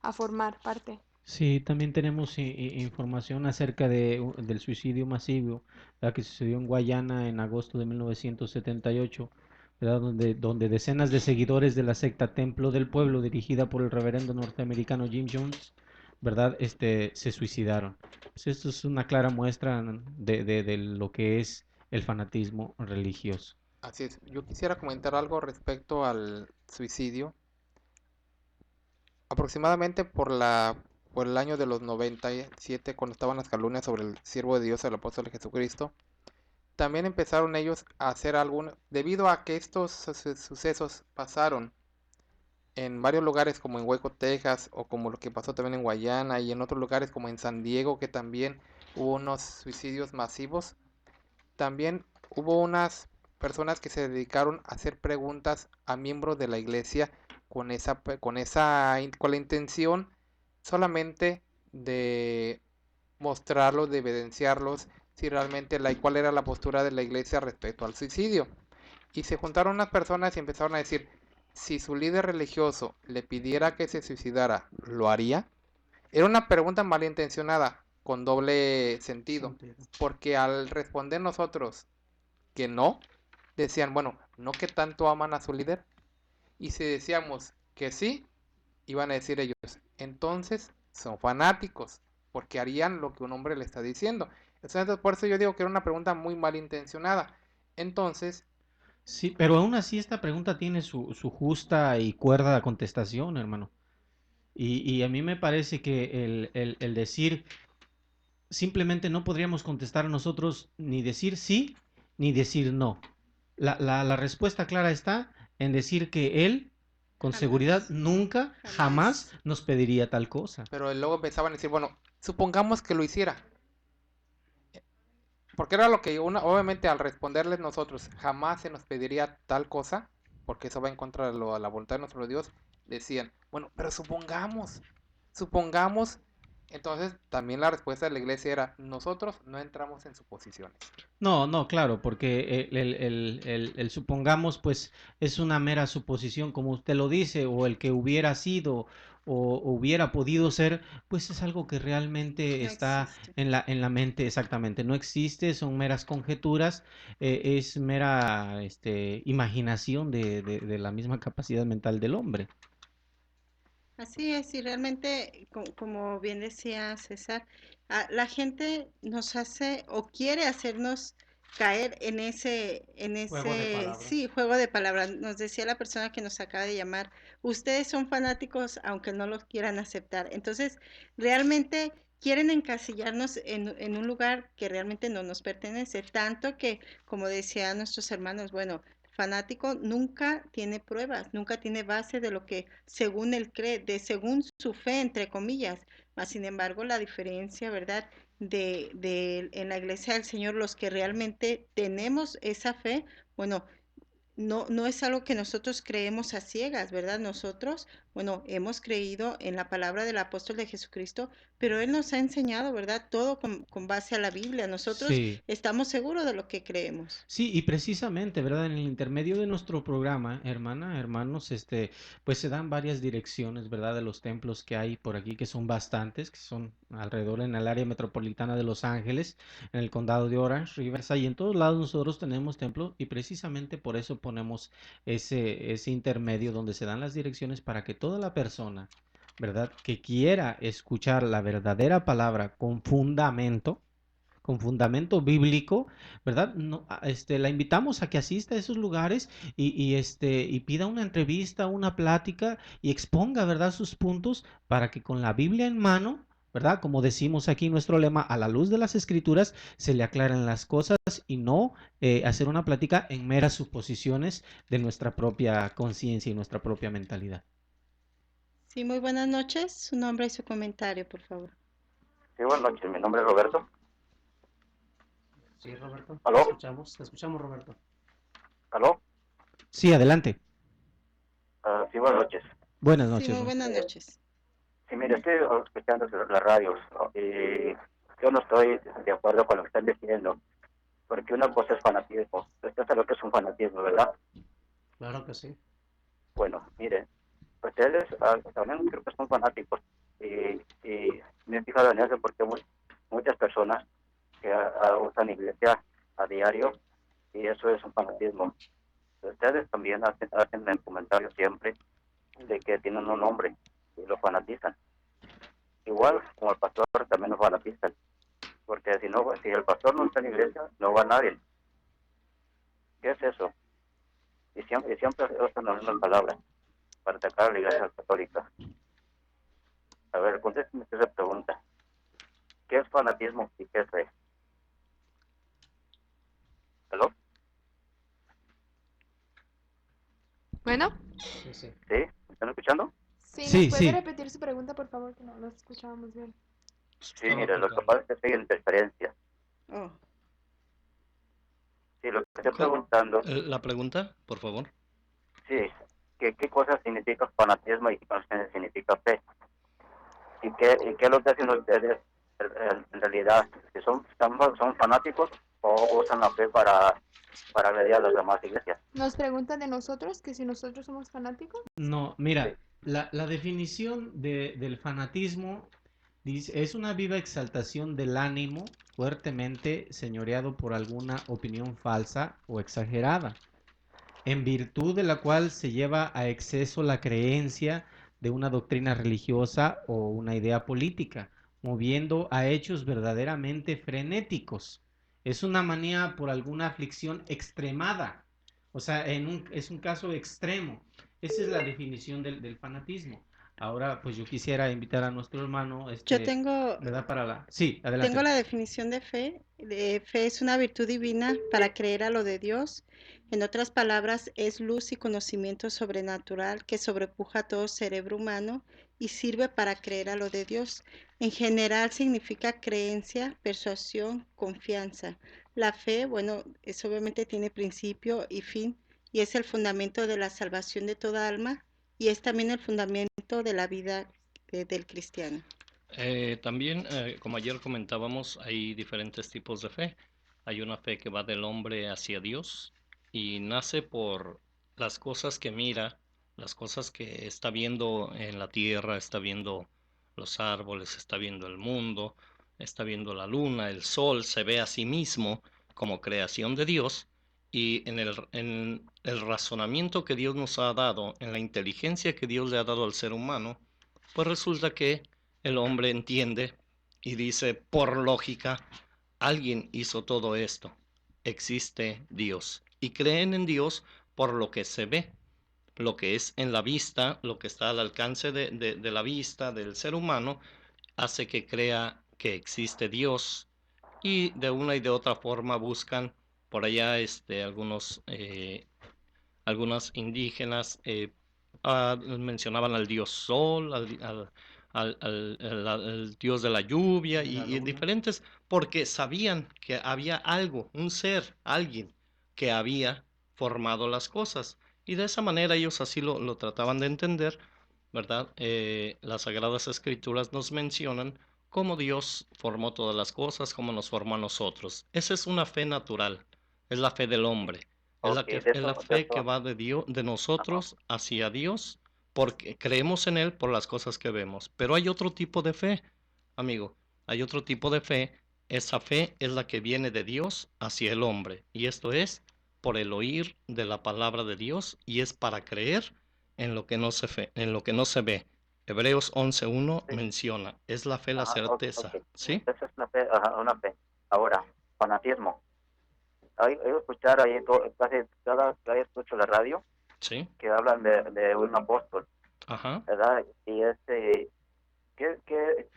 a formar parte. Sí, también tenemos información acerca del suicidio masivo, la que sucedió en Guayana en agosto de 1978, ¿verdad? Donde decenas de seguidores de la secta Templo del Pueblo, dirigida por el reverendo norteamericano Jim Jones, ¿verdad? Se suicidaron. Pues esto es una clara muestra de lo que es el fanatismo religioso. Así es. Yo quisiera comentar algo respecto al suicidio. Aproximadamente por el año de los 97, cuando estaban las calumnias sobre el siervo de Dios, el apóstol Jesucristo, también empezaron ellos a hacer debido a que estos sucesos pasaron en varios lugares como en Hueco, Texas, o como lo que pasó también en Guayana y en otros lugares como en San Diego, que también hubo unos suicidios masivos, también hubo unas personas que se dedicaron a hacer preguntas a miembros de la iglesia con la intención solamente de mostrarlos, de evidenciarlos, si realmente cuál era la postura de la iglesia respecto al suicidio. Y se juntaron unas personas y empezaron a decir, si su líder religioso le pidiera que se suicidara, ¿lo haría? Era una pregunta malintencionada, con doble sentido, porque al responder nosotros que no, decían, bueno, ¿no que tanto aman a su líder? Y si decíamos que sí, iban a decir ellos, entonces son fanáticos, porque harían lo que un hombre le está diciendo. Entonces, por eso yo digo que era una pregunta muy malintencionada. Entonces, Sí, pero aún así esta pregunta tiene su justa y cuerda contestación, hermano. Y a mí me parece que el decir, simplemente no podríamos contestar nosotros ni decir sí ni decir no. La respuesta clara está en decir que él, con seguridad, Jamás, nunca, jamás jamás. nos pediría tal cosa. pero luego empezaban a decir, bueno, supongamos que lo hiciera. Porque era lo que obviamente al responderles nosotros, jamás se nos pediría tal cosa, porque eso va en contra de la voluntad de nuestro Dios, decían, bueno, pero supongamos, entonces también la respuesta de la iglesia era, nosotros no entramos en suposiciones. No, no, claro, porque el supongamos, pues es una mera suposición, como usted lo dice, o el que hubiera sido o hubiera podido ser, pues es algo que realmente No está existe. en la mente, exactamente. No existe, son meras conjeturas, es mera imaginación de la misma capacidad mental del hombre. Así es, y realmente, como bien decía César, la gente nos hace o quiere hacernos caer Juego de sí, palabras. juego de palabras. Nos decía la persona que nos acaba de llamar, ustedes son fanáticos aunque no los quieran aceptar. Entonces, realmente quieren encasillarnos en un lugar que realmente no nos pertenece, tanto que, como decían nuestros hermanos, bueno, fanático nunca tiene pruebas, nunca tiene base de lo que según él cree, según su fe, entre comillas. Mas, sin embargo, la diferencia, ¿verdad? En la iglesia del Señor, los que realmente tenemos esa fe, bueno, no es algo que nosotros creemos a ciegas, ¿verdad? Nosotros, bueno, hemos creído en la palabra del apóstol de Jesucristo, pero Él nos ha enseñado, ¿verdad? Todo con base a la Biblia. Nosotros Sí. estamos seguros de lo que creemos. Sí, y precisamente, ¿verdad? En el intermedio de nuestro programa, hermanos, pues se dan varias direcciones, ¿verdad? De los templos que hay por aquí, que son bastantes, que son alrededor en el área metropolitana de Los Ángeles, en el condado de Orange, Riverside, y en todos lados nosotros tenemos templos, y precisamente por eso ponemos ese intermedio donde se dan las direcciones para que toda la persona, ¿verdad? Que quiera escuchar la verdadera palabra con fundamento bíblico, ¿verdad? No, la invitamos a que asista a esos lugares y pida una entrevista, una plática y exponga, ¿verdad? Sus puntos para que con la Biblia en mano, ¿verdad? Como decimos aquí en nuestro lema, a la luz de las escrituras se le aclaren las cosas y no hacer una plática en meras suposiciones de nuestra propia conciencia y nuestra propia mentalidad. Sí, muy buenas noches. Su nombre y su comentario, por favor. Sí, buenas noches. Mi nombre es Roberto. Sí, Roberto. ¿Aló? Te escuchamos, Roberto. ¿Aló? Sí, adelante. Sí, buenas noches. Buenas Sí, noches, muy ¿no? buenas noches. Sí, mire, estoy escuchando las radios y yo no estoy de acuerdo con lo que están diciendo, porque una cosa es fanatismo. Usted sabe lo que es un fanatismo, ¿verdad? Claro que sí. Bueno, mire, ustedes también creo que son fanáticos y me he fijado en eso porque muchas personas que usan iglesia a diario y eso es un fanatismo. Ustedes también hacen el comentario siempre de que tienen un nombre y lo fanatizan. Igual como el pastor también lo fanatizan, porque si el pastor no está en la iglesia, no va nadie. ¿Qué es eso? Y siempre usan las mismas palabras para atacar a la iglesia católica. A ver, contésteme esa pregunta. ¿Qué es fanatismo y qué es fe? ¿Aló? Bueno, Sí, sí. ¿Sí? ¿Me están escuchando? ¿Nos Sí, puede sí. repetir su pregunta, por favor? Que no nos escuchábamos bien. Sí, mire, lo que pasa es que estoy en interferencia. Oh, Sí, lo que estoy ¿Cuál? preguntando, La pregunta, por favor. sí, ¿qué cosa significa fanatismo y qué cosa significa fe? ¿Y qué es lo que hacen ustedes en realidad? Si son fanáticos o usan la fe para agredir a las demás iglesias. Nos pregunta de nosotros que si nosotros somos fanáticos. No, mira, la definición del fanatismo dice, es una viva exaltación del ánimo fuertemente señoreado por alguna opinión falsa o exagerada, en virtud de la cual se lleva a exceso la creencia de una doctrina religiosa o una idea política, moviendo a hechos verdaderamente frenéticos. Es una manía por alguna aflicción extremada, o sea, es un caso extremo. Esa es la definición del fanatismo. Ahora, pues yo quisiera invitar a nuestro hermano, yo tengo, ¿verdad? Sí, adelante. tengo la definición de fe. Fe es una virtud divina para creer a lo de Dios. En otras palabras, es luz y conocimiento sobrenatural que sobrepuja todo cerebro humano y sirve para creer a lo de Dios. En general significa creencia, persuasión, confianza. La fe, bueno, obviamente tiene principio y fin y es el fundamento de la salvación de toda alma y es también el fundamento de la vida del cristiano. También, como ayer comentábamos, hay diferentes tipos de fe. Hay una fe que va del hombre hacia Dios y nace por las cosas que mira, las cosas que está viendo en la tierra, está viendo los árboles, está viendo el mundo, está viendo la luna, el sol, se ve a sí mismo como creación de Dios y en el razonamiento que Dios nos ha dado, en la inteligencia que Dios le ha dado al ser humano, pues resulta que el hombre entiende y dice, por lógica, alguien hizo todo esto. Existe Dios. Y creen en Dios por lo que se ve, lo que es en la vista, lo que está al alcance de la vista del ser humano, hace que crea que existe Dios. Y de una y de otra forma buscan por allá algunas indígenas mencionaban al dios Sol, al dios de la lluvia y diferentes, porque sabían que había algo, un ser, alguien que había formado las cosas. Y de esa manera ellos así lo trataban de entender, ¿verdad? Las Sagradas Escrituras nos mencionan cómo Dios formó todas las cosas, cómo nos formó a nosotros. Esa es una fe natural, es la fe del hombre. Es la, Ok, que, es la fe que va de Dios, de nosotros hacia Dios, porque creemos en Él por las cosas que vemos. Pero hay otro tipo de fe, amigo. Hay otro tipo de fe. Esa fe es la que viene de Dios hacia el hombre. Y esto es por el oír de la palabra de Dios y es para creer en lo que no se ve. Hebreos 11:1 menciona, es la fe la certeza. Okay. ¿Sí? Esa es la fe, una fe. Ahora, fanatismo. Hay escuchar ahí casi cada escucho la radio, ¿Sí? que hablan de un apóstol, Ajá. ¿verdad? Y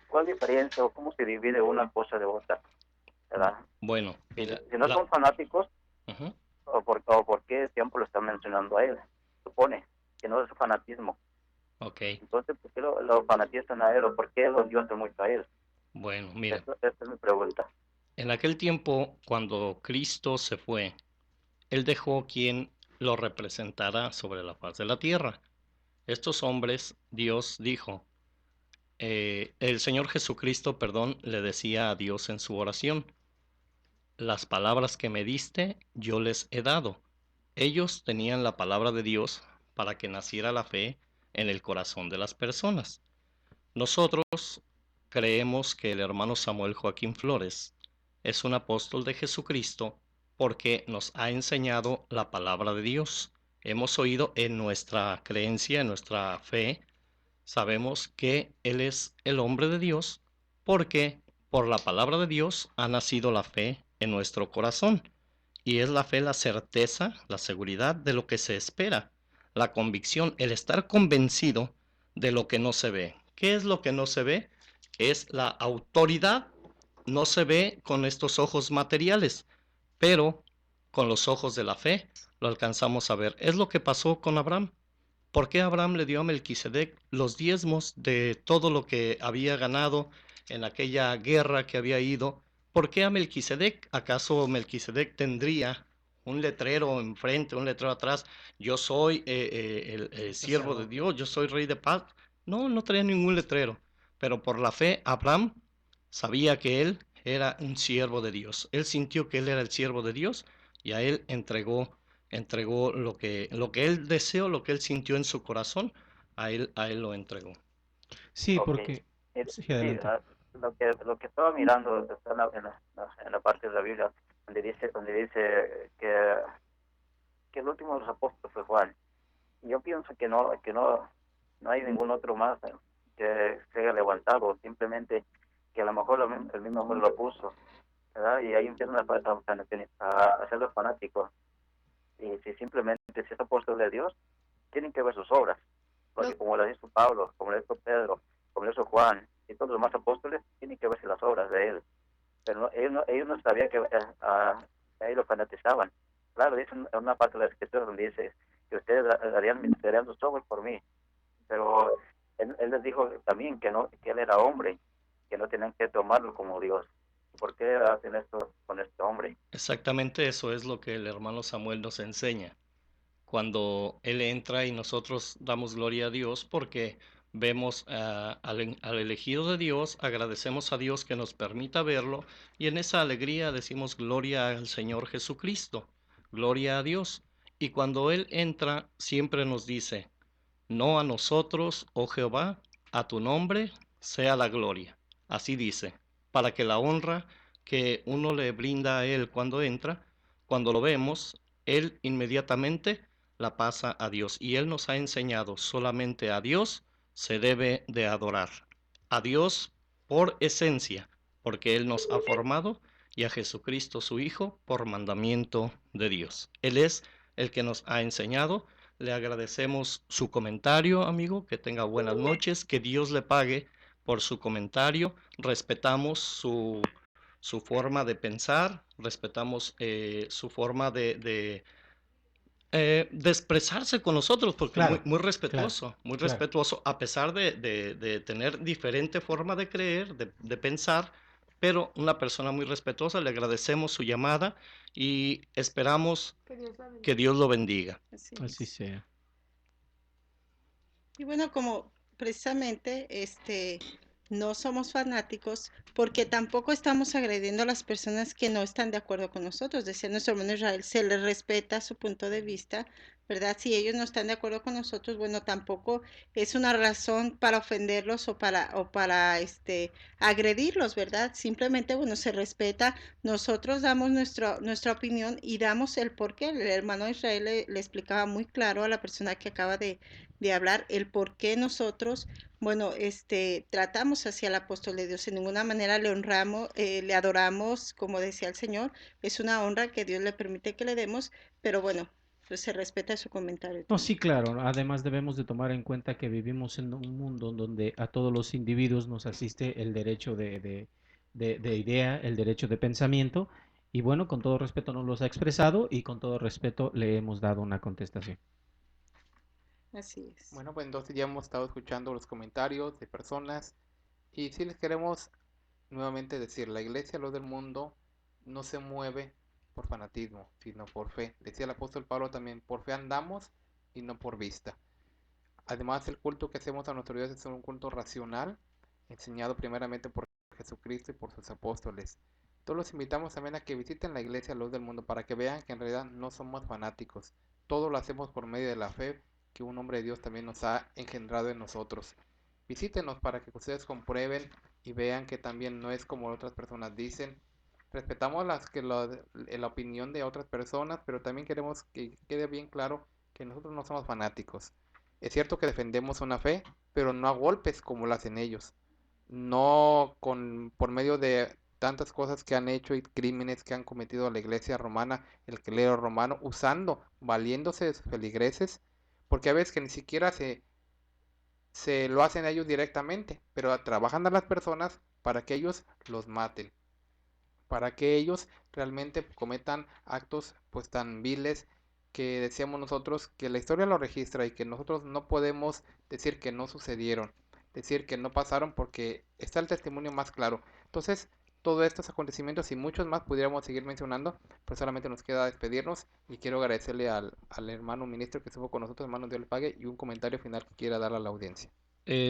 ¿cuál diferencia o cómo se divide una cosa de otra, ¿verdad? Bueno, mira, si no son fanáticos, o por qué siempre lo están mencionando a él, supone que no es fanatismo. Okay. Entonces, ¿por qué lo fanatizan a él o por qué lo diosan mucho a él? Bueno, mira. Esa es mi pregunta. En aquel tiempo, cuando Cristo se fue, Él dejó quien lo representara sobre la faz de la tierra. Estos hombres, Dios dijo, el Señor Jesucristo, le decía a Dios en su oración, las palabras que me diste, yo les he dado. Ellos tenían la palabra de Dios para que naciera la fe en el corazón de las personas. Nosotros creemos que el hermano Samuel Joaquín Flores es un apóstol de Jesucristo porque nos ha enseñado la palabra de Dios. Hemos oído en nuestra creencia, en nuestra fe, sabemos que Él es el hombre de Dios porque por la palabra de Dios ha nacido la fe en nuestro corazón. Y es la fe la certeza, la seguridad de lo que se espera, la convicción, el estar convencido de lo que no se ve. ¿Qué es lo que no se ve? Es la autoridad. No se ve con estos ojos materiales, pero con los ojos de la fe lo alcanzamos a ver. Es lo que pasó con Abraham. ¿Por qué Abraham le dio a Melquisedec los diezmos de todo lo que había ganado en aquella guerra que había ido? ¿Por qué a Melquisedec? ¿Acaso Melquisedec tendría un letrero enfrente, un letrero atrás? Yo soy el siervo de Dios, yo soy rey de paz. No, no traía ningún letrero. Pero por la fe, Abraham sabía que él era un siervo de Dios. Él sintió que él era el siervo de Dios y a él entregó lo que él deseó, lo que él sintió en su corazón, a él lo entregó. Sí, Ok. porque... Sí, adelante. Lo que estaba mirando está en la parte de la Biblia donde dice que el último de los apóstoles fue Juan. Y yo pienso no hay ningún otro más que se haya levantado, simplemente que a lo mejor el mismo hombre lo puso, ¿verdad? Y ahí empiezan a hacerlos fanáticos. Y si es apóstol de Dios, tienen que ver sus obras, porque como lo hizo Pablo, como lo hizo Pedro, como lo hizo Juan y todos los demás apóstoles, tienen que verse las obras de él. Pero ellos no sabían que ahí lo fanatizaban. Claro, dice en una parte de la escritura donde dice que ustedes harían sus obras por mí, pero él les dijo también que él era hombre, que no tenían que tomarlo como Dios. ¿Por qué hacen esto con este hombre? Exactamente eso es lo que el hermano Samuel nos enseña. Cuando él entra y nosotros damos gloria a Dios porque vemos al elegido de Dios, agradecemos a Dios que nos permita verlo y en esa alegría decimos gloria al Señor Jesucristo, gloria a Dios. Y cuando él entra, siempre nos dice, no a nosotros, oh Jehová, a tu nombre sea la gloria. Así dice, para que la honra que uno le brinda a él cuando entra, cuando lo vemos, él inmediatamente la pasa a Dios. Y él nos ha enseñado, solamente a Dios se debe de adorar. A Dios por esencia, porque él nos ha formado, y a Jesucristo su Hijo por mandamiento de Dios. Él es el que nos ha enseñado. Le agradecemos su comentario, amigo, que tenga buenas noches, que Dios le pague por su comentario. Respetamos su forma de pensar, respetamos su forma de expresarse con nosotros, porque Claro, muy claro, claro. respetuoso, a pesar de tener diferente forma de creer, de pensar, pero una persona muy respetuosa. Le agradecemos su llamada y esperamos que Dios lo bendiga. Así sea. Y bueno, como precisamente no somos fanáticos porque tampoco estamos agrediendo a las personas que no están de acuerdo con nosotros. Decía nuestro hermano Israel, se les respeta su punto de vista, ¿verdad? Si ellos no están de acuerdo con nosotros, bueno, tampoco es una razón para ofenderlos o para agredirlos, ¿verdad? Simplemente, bueno, se respeta. Nosotros damos nuestra opinión y damos el porqué. El hermano Israel le explicaba muy claro a la persona que acaba de hablar el por qué nosotros, bueno, tratamos hacia el apóstol de Dios. En ninguna manera le honramos, le adoramos, como decía el Señor. Es una honra que Dios le permite que le demos, pero bueno, pues se respeta su comentario No, también. sí, claro. Además debemos de tomar en cuenta que vivimos en un mundo donde a todos los individuos nos asiste el derecho de idea, el derecho de pensamiento. Y bueno, con todo respeto nos los ha expresado y con todo respeto le hemos dado una contestación. Así es. Bueno, pues entonces ya hemos estado escuchando los comentarios de personas y si les queremos nuevamente decir, la iglesia, lo del mundo, no se mueve por fanatismo, sino por fe. Decía el apóstol Pablo también, por fe andamos y no por vista. Además, el culto que hacemos a nuestro Dios es un culto racional, enseñado primeramente por Jesucristo y por sus apóstoles. Todos los invitamos también a que visiten la iglesia Luz del Mundo para que vean que en realidad no somos fanáticos. Todo lo hacemos por medio de la fe que un hombre de Dios también nos ha engendrado en nosotros. Visítenos para que ustedes comprueben y vean que también no es como otras personas dicen. Respetamos la opinión de otras personas, pero también queremos que quede bien claro que nosotros no somos fanáticos. Es cierto que defendemos una fe, pero no a golpes como lo hacen ellos. No por medio de tantas cosas que han hecho y crímenes que han cometido la iglesia romana, el clero romano, valiéndose de sus feligreses, porque a veces que ni siquiera se lo hacen a ellos directamente, pero trabajan a las personas para que ellos los maten, para que ellos realmente cometan actos pues tan viles que decíamos nosotros, que la historia lo registra y que nosotros no podemos decir que no sucedieron, decir que no pasaron porque está el testimonio más claro. Entonces, todos estos acontecimientos y muchos más pudiéramos seguir mencionando, pero solamente nos queda despedirnos y quiero agradecerle al hermano ministro que estuvo con nosotros, hermano Dios le pague, y un comentario final que quiera dar a la audiencia.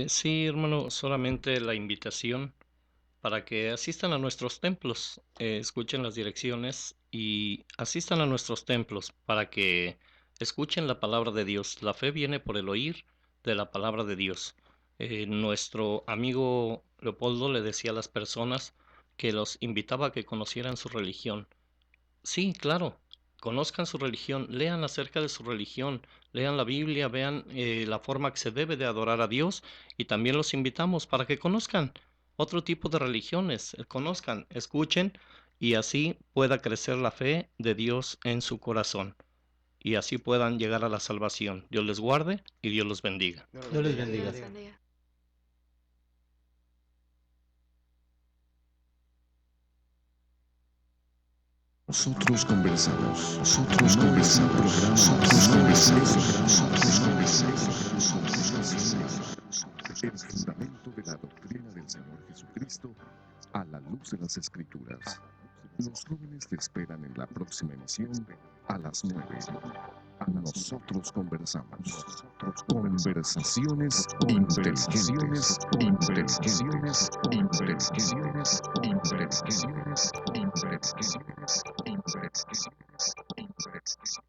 Sí, hermano, solamente la invitación para que asistan a nuestros templos, escuchen las direcciones y asistan a nuestros templos para que escuchen la palabra de Dios. La fe viene por el oír de la palabra de Dios. Nuestro amigo Leopoldo le decía a las personas que los invitaba a que conocieran su religión. Sí, claro, conozcan su religión, lean acerca de su religión, lean la Biblia, vean la forma que se debe de adorar a Dios y también los invitamos para que conozcan otro tipo de religiones, conozcan, escuchen y así pueda crecer la fe de Dios en su corazón y así puedan llegar a la salvación. Dios les guarde y Dios los bendiga. Dios les bendiga. Dios bendiga. Nosotros conversamos, nosotros conversamos, nosotros conversamos. El fundamento de la doctrina del Señor Jesucristo a la luz de las Escrituras. Los jóvenes te esperan en la próxima emisión a las 9. Nosotros conversamos. Conversaciones inteligentes, inteligentes, inteligentes, inteligentes, inteligentes, inteligentes, inteligentes.